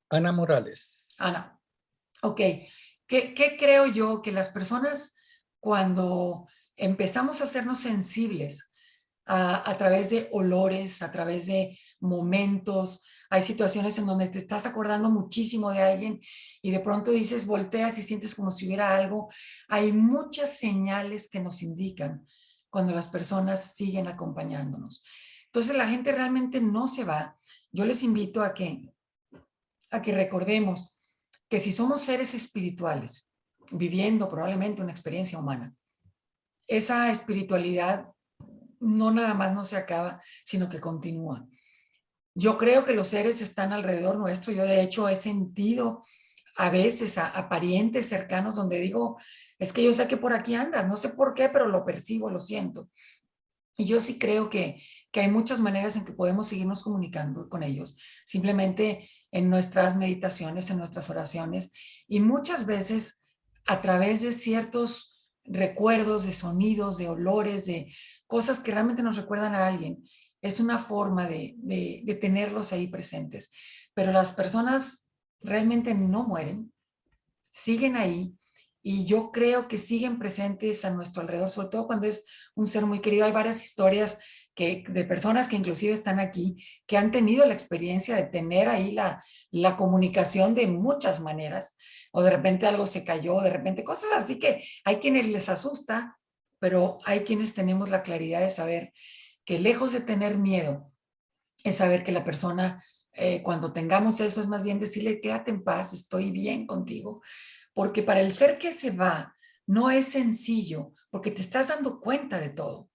C: Ana Morales.
A: Ana. Ok. ¿Qué creo yo? Que las personas, cuando empezamos a hacernos sensibles a través de olores, a través de momentos, hay situaciones en donde te estás acordando muchísimo de alguien y de pronto dices, volteas y sientes como si hubiera algo. Hay muchas señales que nos indican cuando las personas siguen acompañándonos. Entonces la gente realmente no se va. Yo les invito a que recordemos que si somos seres espirituales, viviendo probablemente una experiencia humana, esa espiritualidad no nada más no se acaba, sino que continúa. Yo creo que los seres están alrededor nuestro. Yo de hecho he sentido a veces a parientes cercanos donde digo, es que yo sé que por aquí andas, no sé por qué, pero lo percibo, lo siento. Y yo sí creo que hay muchas maneras en que podemos seguirnos comunicando con ellos, simplemente en nuestras meditaciones, en nuestras oraciones y muchas veces a través de ciertos recuerdos, de sonidos, de olores, de cosas que realmente nos recuerdan a alguien. Es una forma de tenerlos ahí presentes. Pero las personas realmente no mueren, siguen ahí y yo creo que siguen presentes a nuestro alrededor, sobre todo cuando es un ser muy querido. Hay varias historias de personas que inclusive están aquí, que han tenido la experiencia de tener ahí la comunicación de muchas maneras, o de repente algo se cayó, de repente cosas así que hay quienes les asusta, pero hay quienes tenemos la claridad de saber que lejos de tener miedo, es saber que la persona, cuando tengamos eso, es más bien decirle, quédate en paz, estoy bien contigo, porque para el ser que se va, no es sencillo, porque te estás dando cuenta de todo.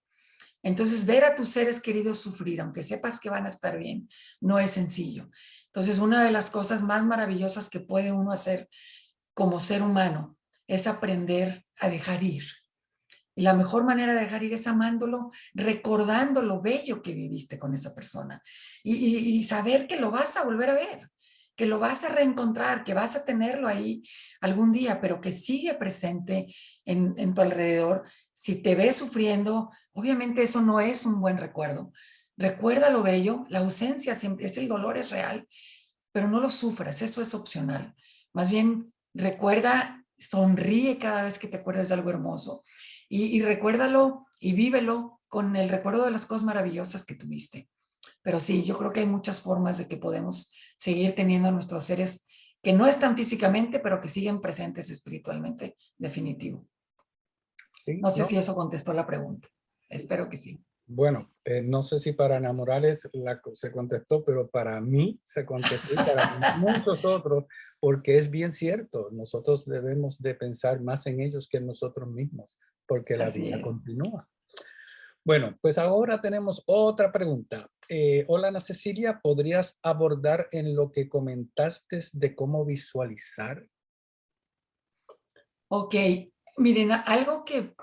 A: Entonces, ver a tus seres queridos sufrir, aunque sepas que van a estar bien, no es sencillo. Entonces, una de las cosas más maravillosas que puede uno hacer como ser humano es aprender a dejar ir. Y la mejor manera de dejar ir es amándolo, recordando lo bello que viviste con esa persona y saber que lo vas a volver a ver, que lo vas a reencontrar, que vas a tenerlo ahí algún día, pero que sigue presente en tu alrededor. Si te ves sufriendo, obviamente eso no es un buen recuerdo. Recuerda lo bello, la ausencia siempre es el dolor, es real, pero no lo sufras, eso es opcional. Más bien, recuerda, sonríe cada vez que te acuerdas de algo hermoso y recuérdalo y vívelo con el recuerdo de las cosas maravillosas que tuviste. Pero sí, yo creo que hay muchas formas de que podemos seguir teniendo a nuestros seres que no están físicamente, pero que siguen presentes espiritualmente, definitivo.
C: Sí,
A: No sé
C: ¿no?
A: si eso contestó la pregunta. Espero que sí.
C: Bueno, no sé si para Ana Morales se contestó, pero para mí se contestó y para muchos otros, porque es bien cierto, nosotros debemos de pensar más en ellos que en nosotros mismos, porque la
A: Así
C: vida
A: es.
C: continúa. Bueno, pues ahora tenemos otra pregunta. Hola Ana Cecilia, ¿podrías abordar en lo que comentaste de cómo visualizar?
A: Ok, miren, algo que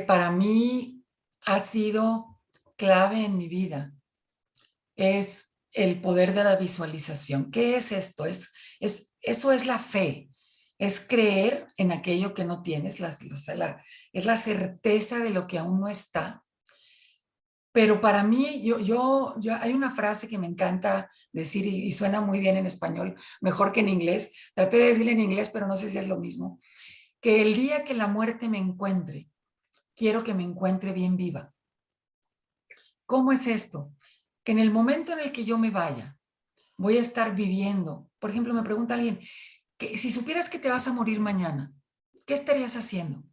A: para mí ha sido clave en mi vida es el poder de la visualización. ¿Qué es esto? Eso es la fe, es creer en aquello que no tienes, es la certeza de lo que aún no está. Pero para mí, hay una frase que me encanta decir y suena muy bien en español, mejor que en inglés. Traté de decirle en inglés, pero no sé si es lo mismo. Que el día que la muerte me encuentre, quiero que me encuentre bien viva. ¿Cómo es esto? Que en el momento en el que yo me vaya, voy a estar viviendo. Por ejemplo, me pregunta alguien, que si supieras que te vas a morir mañana, ¿qué estarías haciendo?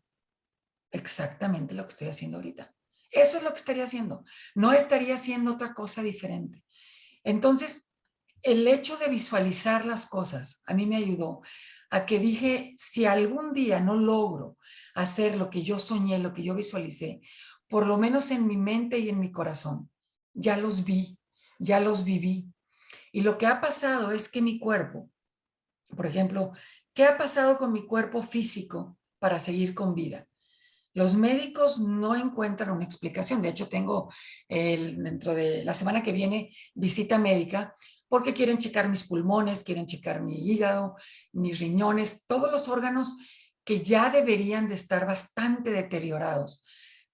A: Exactamente lo que estoy haciendo ahorita. Eso es lo que estaría haciendo. No estaría haciendo otra cosa diferente. Entonces, el hecho de visualizar las cosas a mí me ayudó a que dije, si algún día no logro hacer lo que yo soñé, lo que yo visualicé, por lo menos en mi mente y en mi corazón, ya los vi, ya los viví. Y lo que ha pasado es que mi cuerpo, por ejemplo, ¿qué ha pasado con mi cuerpo físico para seguir con vida? Los médicos no encuentran una explicación. De hecho, tengo dentro de la semana que viene visita médica porque quieren checar mis pulmones, quieren checar mi hígado, mis riñones, todos los órganos que ya deberían de estar bastante deteriorados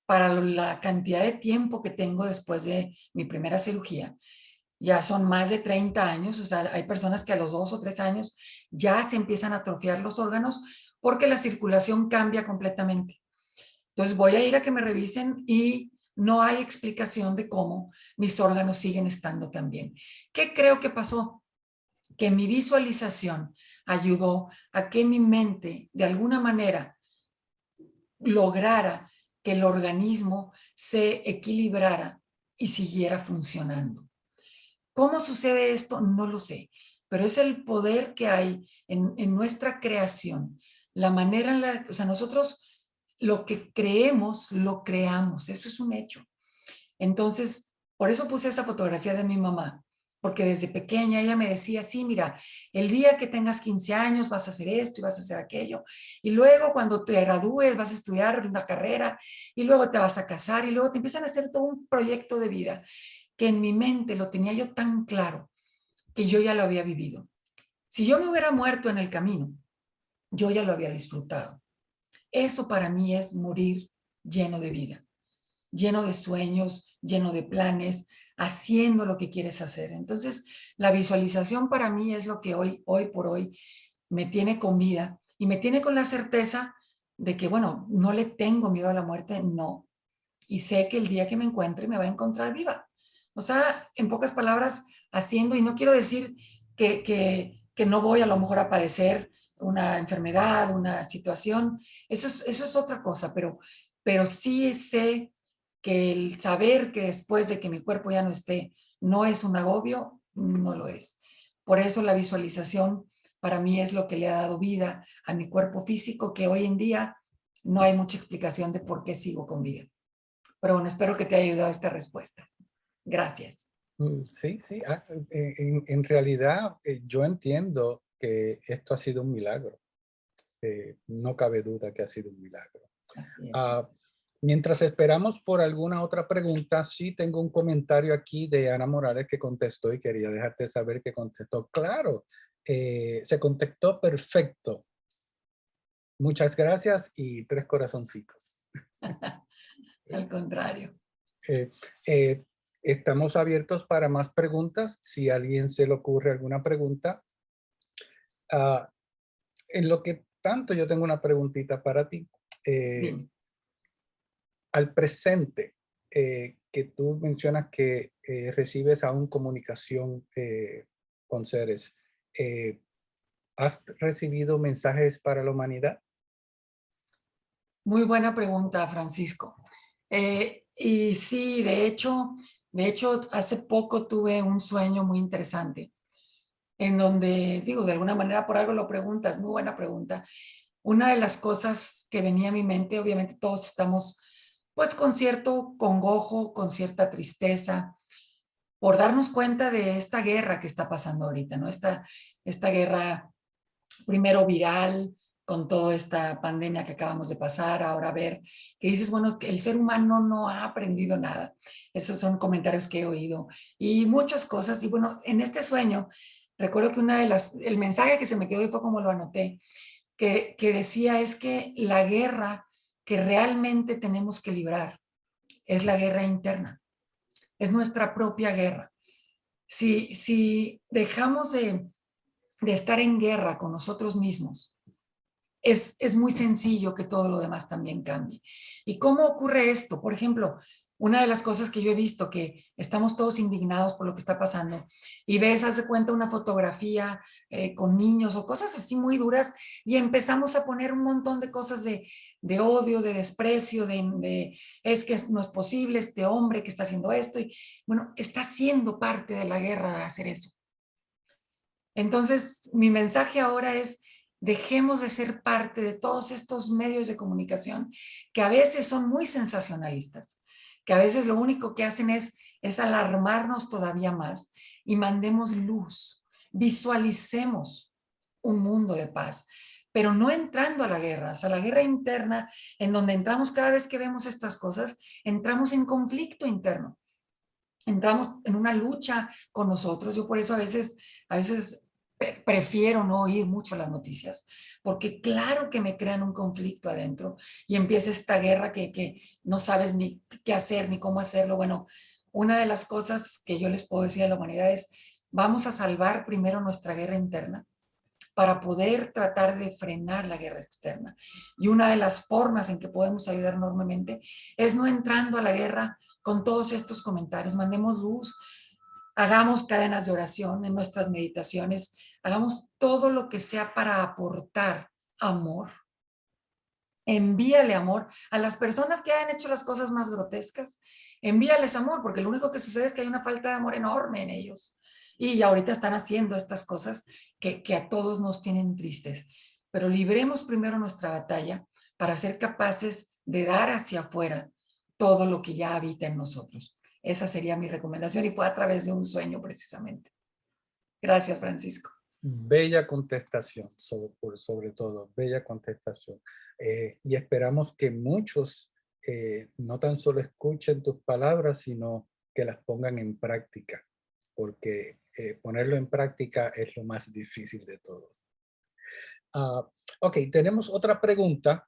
A: para la cantidad de tiempo que tengo después de mi primera cirugía. Ya son más de 30 años, o sea, hay personas que a los 2 o 3 años ya se empiezan a atrofiar los órganos porque la circulación cambia completamente. Entonces voy a ir a que me revisen y no hay explicación de cómo mis órganos siguen estando tan bien. ¿Qué creo que pasó? Que mi visualización ayudó a que mi mente de alguna manera lograra que el organismo se equilibrara y siguiera funcionando. ¿Cómo sucede esto? No lo sé, pero es el poder que hay en nuestra creación, la manera en la que, o sea, nosotros lo que creemos, lo creamos, eso es un hecho. Entonces, por eso puse esa fotografía de mi mamá, porque desde pequeña ella me decía, sí, mira, el día que tengas 15 años vas a hacer esto y vas a hacer aquello, y luego cuando te gradúes vas a estudiar una carrera, y luego te vas a casar, y luego te empiezan a hacer todo un proyecto de vida, que en mi mente lo tenía yo tan claro, que yo ya lo había vivido. Si yo me hubiera muerto en el camino, yo ya lo había disfrutado. Eso para mí es morir lleno de vida, lleno de sueños, lleno de planes, haciendo lo que quieres hacer. Entonces, la visualización para mí es lo que hoy por hoy me tiene con vida y me tiene con la certeza de que, bueno, no le tengo miedo a la muerte, no. Y sé que el día que me encuentre me va a encontrar viva. O sea, en pocas palabras, haciendo, y no quiero decir que no voy a lo mejor a padecer una enfermedad, una situación, eso es otra cosa, pero sí sé que el saber que después de que mi cuerpo ya no esté, no es un agobio, no lo es. Por eso la visualización para mí es lo que le ha dado vida a mi cuerpo físico, que hoy en día no hay mucha explicación de por qué sigo con vida. Pero bueno, espero que te haya ayudado esta respuesta. Gracias.
C: Sí, sí. En realidad, yo entiendo que esto ha sido un milagro. No cabe duda que ha sido un milagro.
A: Así es.
C: Ah, mientras esperamos por alguna otra pregunta, sí tengo un comentario aquí de Ana Morales que contestó y quería dejarte saber que contestó. Claro, se contestó perfecto. Muchas gracias y 3 corazoncitos.
A: Al contrario.
C: Eh, eh, estamos abiertos para más preguntas. Si a alguien se le ocurre alguna pregunta. En lo que tanto yo tengo una preguntita para ti.
A: Dime.
C: al presente, que tú mencionas que recibes aún comunicación con seres, ¿has recibido mensajes para la humanidad?
A: Muy buena pregunta, Francisco. Y sí, de hecho, hace poco tuve un sueño muy interesante en donde, digo, de alguna manera por algo lo preguntas, muy buena pregunta. Una de las cosas que venía a mi mente, obviamente todos estamos pues con cierto congojo, con cierta tristeza, por darnos cuenta de esta guerra que está pasando ahorita, ¿no? Esta guerra primero viral, con toda esta pandemia que acabamos de pasar, ahora ver que dices, bueno, que el ser humano no ha aprendido nada. Esos son comentarios que he oído y muchas cosas. Y bueno, en este sueño, recuerdo que el mensaje que se me quedó y fue como lo anoté, que decía es que la guerra que realmente tenemos que librar es la guerra interna, es nuestra propia guerra. Si dejamos de estar en guerra con nosotros mismos, es muy sencillo que todo lo demás también cambie. ¿Y cómo ocurre esto? Por ejemplo, una de las cosas que yo he visto, que estamos todos indignados por lo que está pasando, y ves, haz de cuenta una fotografía con niños o cosas así muy duras, y empezamos a poner un montón de cosas de odio, de desprecio, es que no es posible este hombre que está haciendo esto, y bueno, está siendo parte de la guerra de hacer eso. Entonces, mi mensaje ahora es, dejemos de ser parte de todos estos medios de comunicación que a veces son muy sensacionalistas, que a veces lo único que hacen es alarmarnos todavía más y mandemos luz, visualicemos un mundo de paz, pero no entrando a la guerra, o sea, la guerra interna, en donde entramos cada vez que vemos estas cosas, entramos en conflicto interno, entramos en una lucha con nosotros. Yo por eso a veces prefiero no oír mucho las noticias, porque claro que me crean un conflicto adentro y empieza esta guerra que no sabes ni qué hacer ni cómo hacerlo. Bueno, una de las cosas que yo les puedo decir a la humanidad es, vamos a salvar primero nuestra guerra interna para poder tratar de frenar la guerra externa. Y una de las formas en que podemos ayudar enormemente es no entrando a la guerra con todos estos comentarios. Mandemos luz, hagamos cadenas de oración en nuestras meditaciones, hagamos todo lo que sea para aportar amor. Envíale amor a las personas que hayan hecho las cosas más grotescas. Envíales amor, porque lo único que sucede es que hay una falta de amor enorme en ellos. Y ahorita están haciendo estas cosas que a todos nos tienen tristes. Pero libremos primero nuestra batalla para ser capaces de dar hacia afuera todo lo que ya habita en nosotros. Esa sería mi recomendación y fue a través de un sueño precisamente. Gracias, Francisco.
C: Bella contestación, sobre todo, bella contestación. Y esperamos que muchos no tan solo escuchen tus palabras, sino que las pongan en práctica, porque ponerlo en práctica es lo más difícil de todo. Ok, tenemos otra pregunta.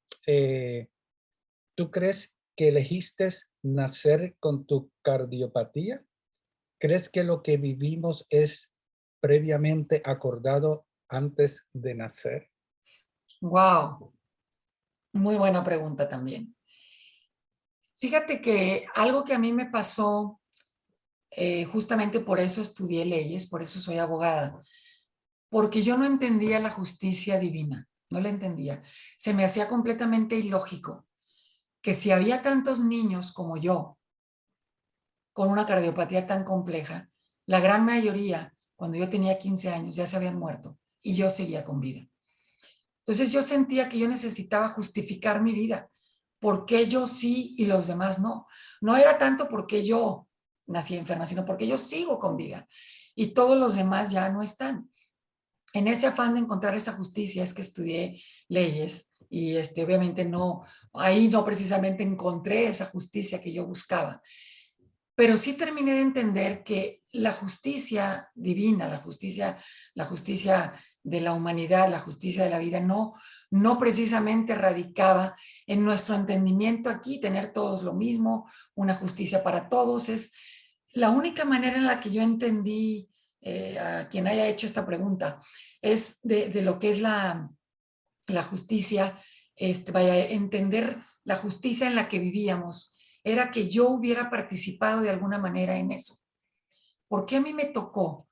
C: ¿Tú crees que elegiste nacer con tu cardiopatía? ¿Crees que lo que vivimos es previamente acordado antes de nacer?
A: Wow, muy buena pregunta también. Fíjate que algo que a mí me pasó, justamente por eso estudié leyes, por eso soy abogada, porque yo no entendía la justicia divina, no la entendía. Se me hacía completamente ilógico que si había tantos niños como yo con una cardiopatía tan compleja, la gran mayoría, cuando yo tenía 15 años, ya se habían muerto y yo seguía con vida. Entonces yo sentía que yo necesitaba justificar mi vida. ¿Por qué yo sí y los demás no? No era tanto porque yo nací enferma, sino porque yo sigo con vida y todos los demás ya no están. En ese afán de encontrar esa justicia es que estudié leyes y obviamente no, ahí no precisamente encontré esa justicia que yo buscaba. Pero sí terminé de entender que la justicia divina, la justicia de la humanidad, la justicia de la vida, no precisamente radicaba en nuestro entendimiento aquí, tener todos lo mismo, una justicia para todos. Es la única manera en la que yo entendí, a quien haya hecho esta pregunta, es de lo que es la justicia, vaya, entender la justicia en la que vivíamos era que yo hubiera participado de alguna manera en eso. ¿Por qué a mí me tocó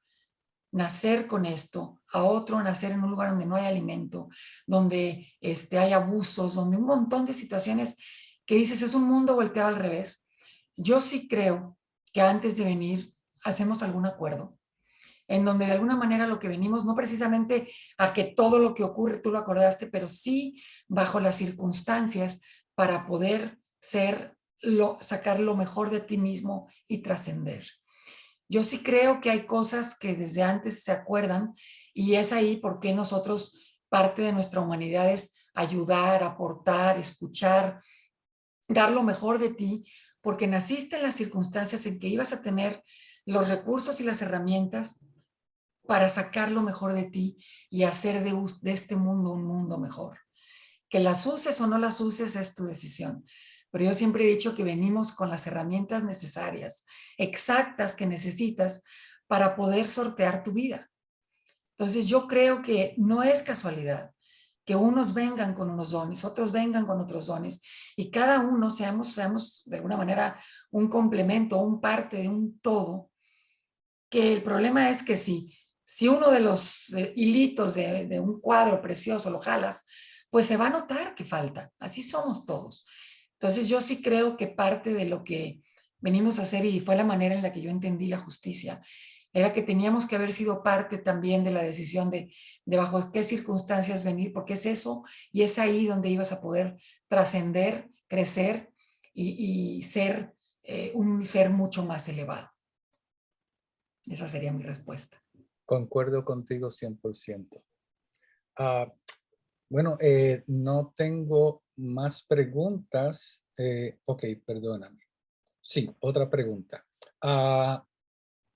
A: nacer con esto, a otro nacer en un lugar donde no hay alimento, donde hay abusos, donde un montón de situaciones que dices es un mundo volteado al revés? Yo sí creo que antes de venir hacemos algún acuerdo en donde de alguna manera lo que venimos, no precisamente a que todo lo que ocurre tú lo acordaste, pero sí bajo las circunstancias para poder sacar lo mejor de ti mismo y trascender. Yo sí creo que hay cosas que desde antes se acuerdan y es ahí porque nosotros, parte de nuestra humanidad es ayudar, aportar, escuchar, dar lo mejor de ti, porque naciste en las circunstancias en que ibas a tener los recursos y las herramientas para sacar lo mejor de ti y hacer de este mundo un mundo mejor. Que las uses o no las uses es tu decisión. Pero yo siempre he dicho que venimos con las herramientas necesarias, exactas que necesitas para poder sortear tu vida. Entonces yo creo que no es casualidad que unos vengan con unos dones, otros vengan con otros dones y cada uno seamos de alguna manera un complemento, un parte de un todo, que el problema es que si uno de los hilitos de un cuadro precioso lo jalas, pues se va a notar que falta. Así somos todos. Entonces yo sí creo que parte de lo que venimos a hacer, y fue la manera en la que yo entendí la justicia, era que teníamos que haber sido parte también de la decisión de bajo qué circunstancias venir, porque es eso y es ahí donde ibas a poder trascender, crecer y ser un ser mucho más elevado. Esa sería mi respuesta.
C: Concuerdo contigo 100%. Bueno, no tengo más preguntas. Ok, perdóname. Sí, otra pregunta.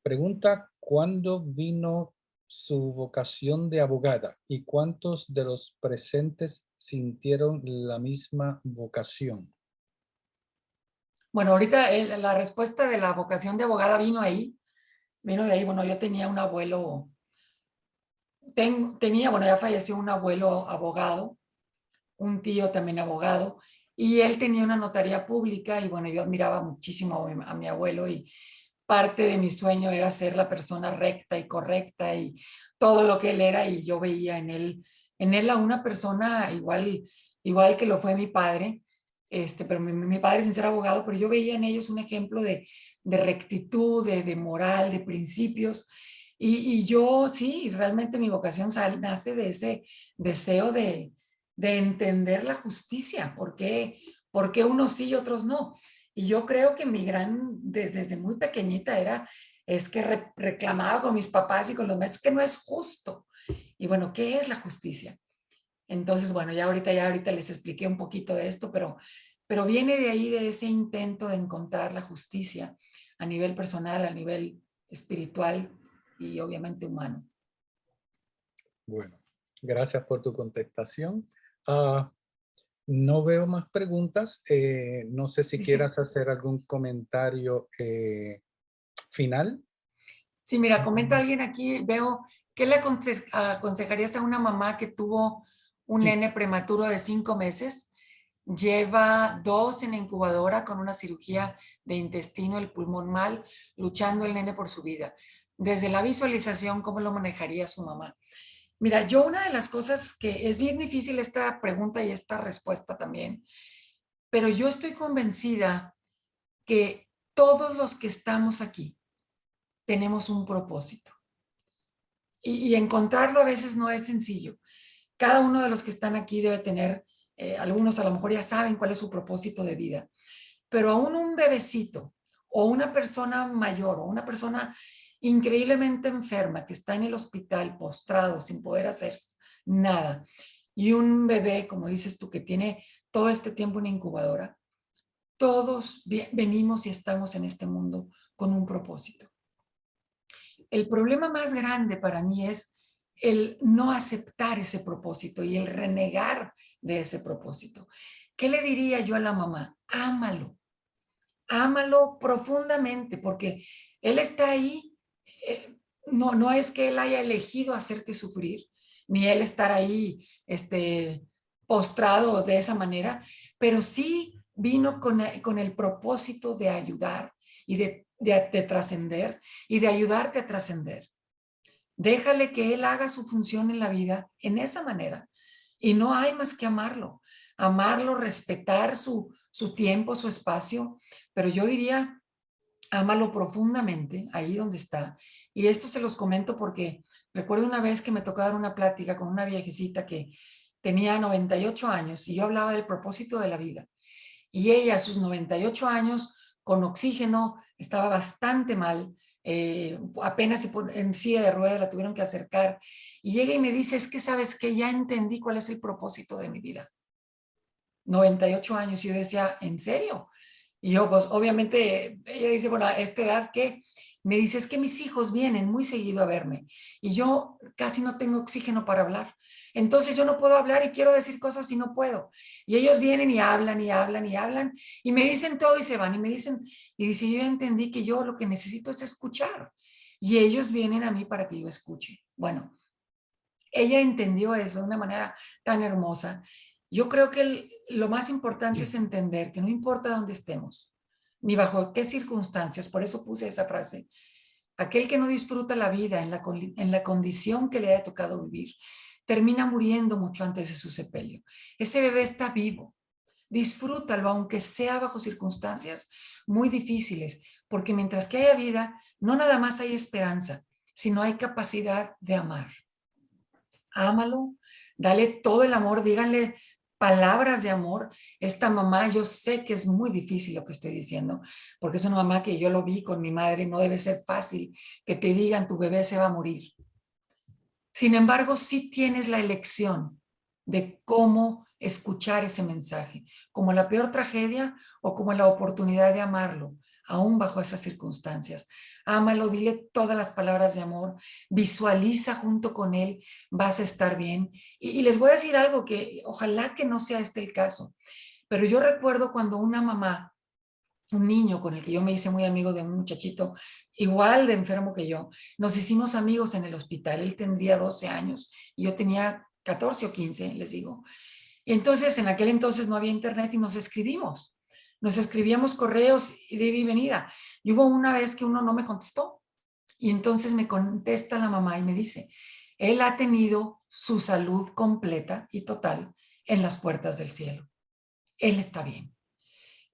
C: Pregunta, ¿cuándo vino su vocación de abogada y cuántos de los presentes sintieron la misma vocación?
A: Bueno, ahorita la respuesta de la vocación de abogada vino de ahí. Bueno, yo tenía un abuelo, bueno, ya falleció un abuelo abogado, un tío también abogado, y él tenía una notaría pública y bueno, yo admiraba muchísimo a mi abuelo y parte de mi sueño era ser la persona recta y correcta y todo lo que él era y yo veía en él a una persona igual que lo fue mi padre, pero mi padre sin ser abogado, pero yo veía en ellos un ejemplo de rectitud, de moral, de principios. Y yo sí, realmente mi vocación nace de ese deseo de entender la justicia, por qué unos sí y otros no. Y yo creo que desde muy pequeñita es que reclamaba con mis papás y con los maestros que no es justo. Y bueno, ¿qué es la justicia? Entonces, bueno, ya ahorita les expliqué un poquito de esto, pero viene de ahí, de ese intento de encontrar la justicia a nivel personal, a nivel espiritual y obviamente humano.
C: Bueno, gracias por tu contestación. No veo más preguntas. No sé si quieras hacer algún comentario final.
A: Sí, mira, comenta alguien aquí, veo, ¿qué le aconsejarías a una mamá que tuvo un
C: Sí.
A: nene prematuro de 5 meses? Lleva 2 en la incubadora con una cirugía de intestino, el pulmón mal, luchando el nene por su vida. Desde la visualización, ¿cómo lo manejaría su mamá? Mira, yo una de las cosas que es bien difícil esta pregunta y esta respuesta también, pero yo estoy convencida que todos los que estamos aquí tenemos un propósito y encontrarlo a veces no es sencillo. Cada uno de los que están aquí debe tener, algunos a lo mejor ya saben cuál es su propósito de vida, pero aún un bebecito o una persona mayor o una persona increíblemente enferma que está en el hospital postrado sin poder hacer nada y un bebé, como dices tú, que tiene todo este tiempo en incubadora, todos venimos y estamos en este mundo con un propósito. El problema más grande para mí es el no aceptar ese propósito y el renegar de ese propósito. ¿Qué le diría yo a la mamá? Ámalo, ámalo profundamente, porque él está ahí. No es que él haya elegido hacerte sufrir, ni él estar ahí, postrado de esa manera, pero sí vino con el propósito de ayudar y de trascender y de ayudarte a trascender. Déjale que él haga su función en la vida en esa manera. Y no hay más que amarlo. Amarlo, respetar su tiempo, su espacio. Pero yo diría, ámalo profundamente, ahí donde está. Y esto se los comento porque recuerdo una vez que me tocó dar una plática con una viejecita que tenía 98 años y yo hablaba del propósito de la vida. Y ella a sus 98 años, con oxígeno, estaba bastante mal, apenas en silla de ruedas la tuvieron que acercar. Y llega y me dice, es que sabes que ya entendí cuál es el propósito de mi vida. 98 años. Y yo decía, ¿en serio? Y yo, pues obviamente, ella dice, bueno, ¿a esta edad qué? Me dice, es que mis hijos vienen muy seguido a verme y yo casi no tengo oxígeno para hablar. Entonces yo no puedo hablar y quiero decir cosas y no puedo. Y ellos vienen y hablan y hablan y hablan y me dicen todo y se van y me dicen, y dice, yo ya entendí que yo lo que necesito es escuchar. Y ellos vienen a mí para que yo escuche. Bueno, ella entendió eso de una manera tan hermosa. Yo creo que lo más importante es entender que no importa dónde estemos, ni bajo qué circunstancias, por eso puse esa frase, aquel que no disfruta la vida en la condición que le haya tocado vivir, termina muriendo mucho antes de su sepelio. Ese bebé está vivo. Disfrútalo, aunque sea bajo circunstancias muy difíciles, porque mientras que haya vida, no nada más hay esperanza, sino hay capacidad de amar. Ámalo, dale todo el amor, díganle palabras de amor. Esta mamá, yo sé que es muy difícil lo que estoy diciendo, porque es una mamá que yo lo vi con mi madre, no debe ser fácil que te digan tu bebé se va a morir. Sin embargo, sí tienes la elección de cómo escuchar ese mensaje, como la peor tragedia o como la oportunidad de amarlo, aún bajo esas circunstancias. Ámalo, dile todas las palabras de amor, visualiza junto con él, vas a estar bien. Y les voy a decir algo que ojalá que no sea este el caso, pero yo recuerdo cuando una mamá, un niño con el que yo me hice muy amigo de un muchachito igual de enfermo que yo, nos hicimos amigos en el hospital. Él tendría 12 años y yo tenía 14 o 15, les digo. Y entonces, en aquel entonces no había internet y nos escribimos. Nos escribíamos correos de ida y venida. Y hubo una vez que uno no me contestó. Y entonces me contesta la mamá y me dice, él ha tenido su salud completa y total en las puertas del cielo. Él está bien.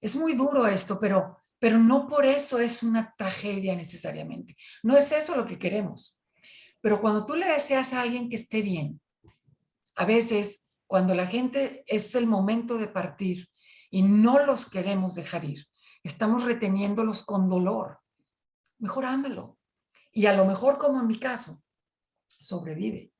A: Es muy duro esto, pero no por eso es una tragedia necesariamente. No es eso lo que queremos. Pero cuando tú le deseas a alguien que esté bien, a veces cuando la gente es el momento de partir y no los queremos dejar ir, estamos reteniéndolos con dolor. Mejor ámalo. Y a lo mejor, como en mi caso, sobrevive.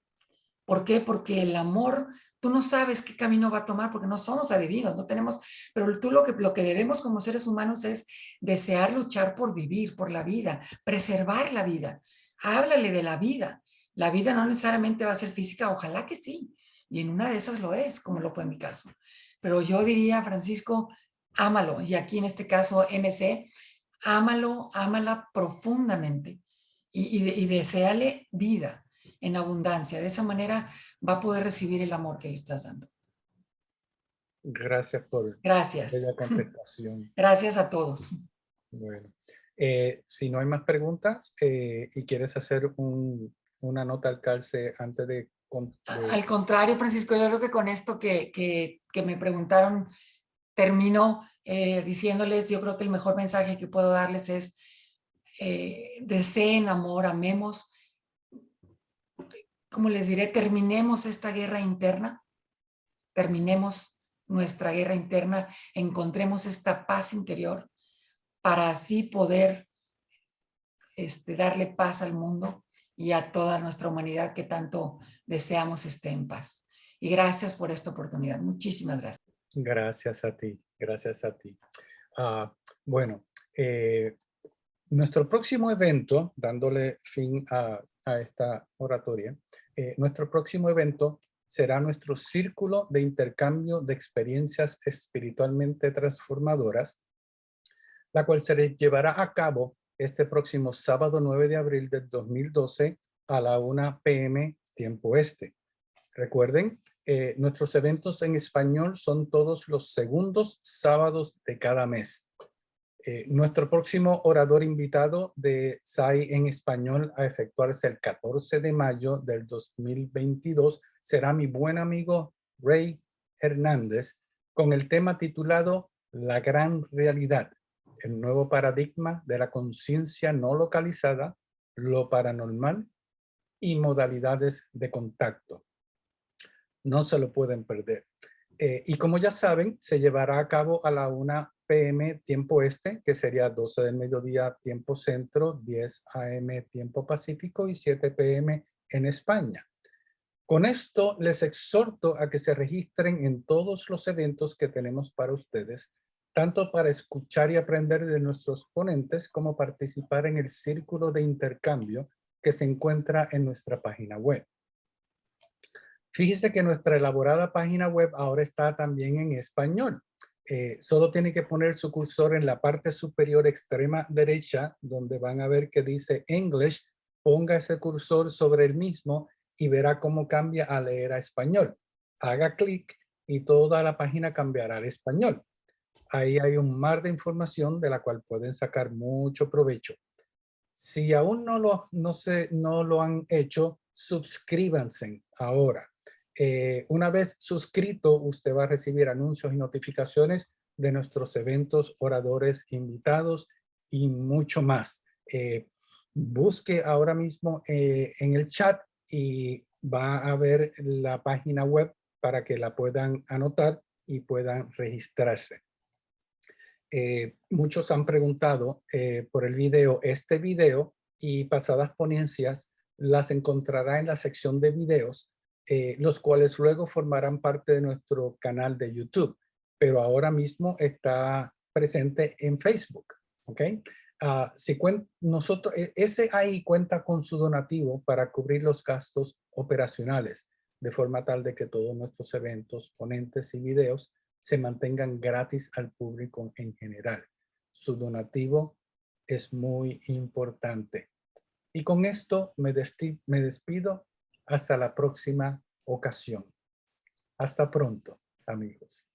A: ¿Por qué? Porque el amor, tú no sabes qué camino va a tomar, porque no somos adivinos, no tenemos, pero tú lo que debemos como seres humanos es desear luchar por vivir, por la vida, preservar la vida. Háblale de la vida. La vida no necesariamente va a ser física, ojalá que sí. Y en una de esas lo es, como lo fue en mi caso. Pero yo diría, Francisco, ámalo. Y aquí en este caso, MC, ámalo, ámala profundamente y deséale vida en abundancia. De esa manera va a poder recibir el amor que le estás dando.
C: Gracias por
A: Gracias.
C: la contestación.
A: Gracias a todos.
C: Bueno, si no hay más preguntas y quieres hacer una nota al calce antes de...
A: Al contrario, Francisco, yo creo que con esto que me preguntaron, termino diciéndoles, yo creo que el mejor mensaje que puedo darles es deseen amor, amemos. Como les diré, terminemos esta guerra interna, terminemos nuestra guerra interna, encontremos esta paz interior para así poder darle paz al mundo y a toda nuestra humanidad que tanto deseamos esté en paz. Y gracias por esta oportunidad. Muchísimas gracias.
C: Gracias a ti, gracias a ti. Bueno, nuestro próximo evento, dándole fin a esta oratoria, nuestro próximo evento será nuestro círculo de intercambio de experiencias espiritualmente transformadoras, la cual se llevará a cabo este próximo sábado 9 de abril del 2012 a la 1 p.m. tiempo este. Recuerden, Nuestros eventos en español son todos los segundos sábados de cada mes. Nuestro próximo orador invitado de SAI en español a efectuarse el 14 de mayo del 2022 será mi buen amigo Ray Hernández con el tema titulado La Gran Realidad, el nuevo paradigma de la conciencia no localizada, lo paranormal y modalidades de contacto. No se lo pueden perder. Y como ya saben, se llevará a cabo a la 1 p.m. tiempo este, que sería 12 del mediodía tiempo centro, 10 a.m. tiempo pacífico y 7 p.m. en España. Con esto les exhorto a que se registren en todos los eventos que tenemos para ustedes, tanto para escuchar y aprender de nuestros ponentes como participar en el círculo de intercambio que se encuentra en nuestra página web. Fíjese que nuestra elaborada página web ahora está también en español. Solo tiene que poner su cursor en la parte superior extrema derecha, donde van a ver que dice English. Ponga ese cursor sobre el mismo y verá cómo cambia a leer a español. Haga clic y toda la página cambiará al español. Ahí hay un mar de información de la cual pueden sacar mucho provecho. Si aún no lo han hecho, suscríbanse ahora. Una vez suscrito, usted va a recibir anuncios y notificaciones de nuestros eventos, oradores, invitados y mucho más. Busque ahora mismo en el chat y va a ver la página web para que la puedan anotar y puedan registrarse. Muchos han preguntado por el video. Este video y pasadas ponencias las encontrará en la sección de videos, los cuales luego formarán parte de nuestro canal de YouTube, pero ahora mismo está presente en Facebook. ¿Ok? Ese ahí cuenta con su donativo para cubrir los gastos operacionales, de forma tal de que todos nuestros eventos, ponentes y videos se mantengan gratis al público en general. Su donativo es muy importante. Y con esto me despido hasta la próxima ocasión. Hasta pronto, amigos.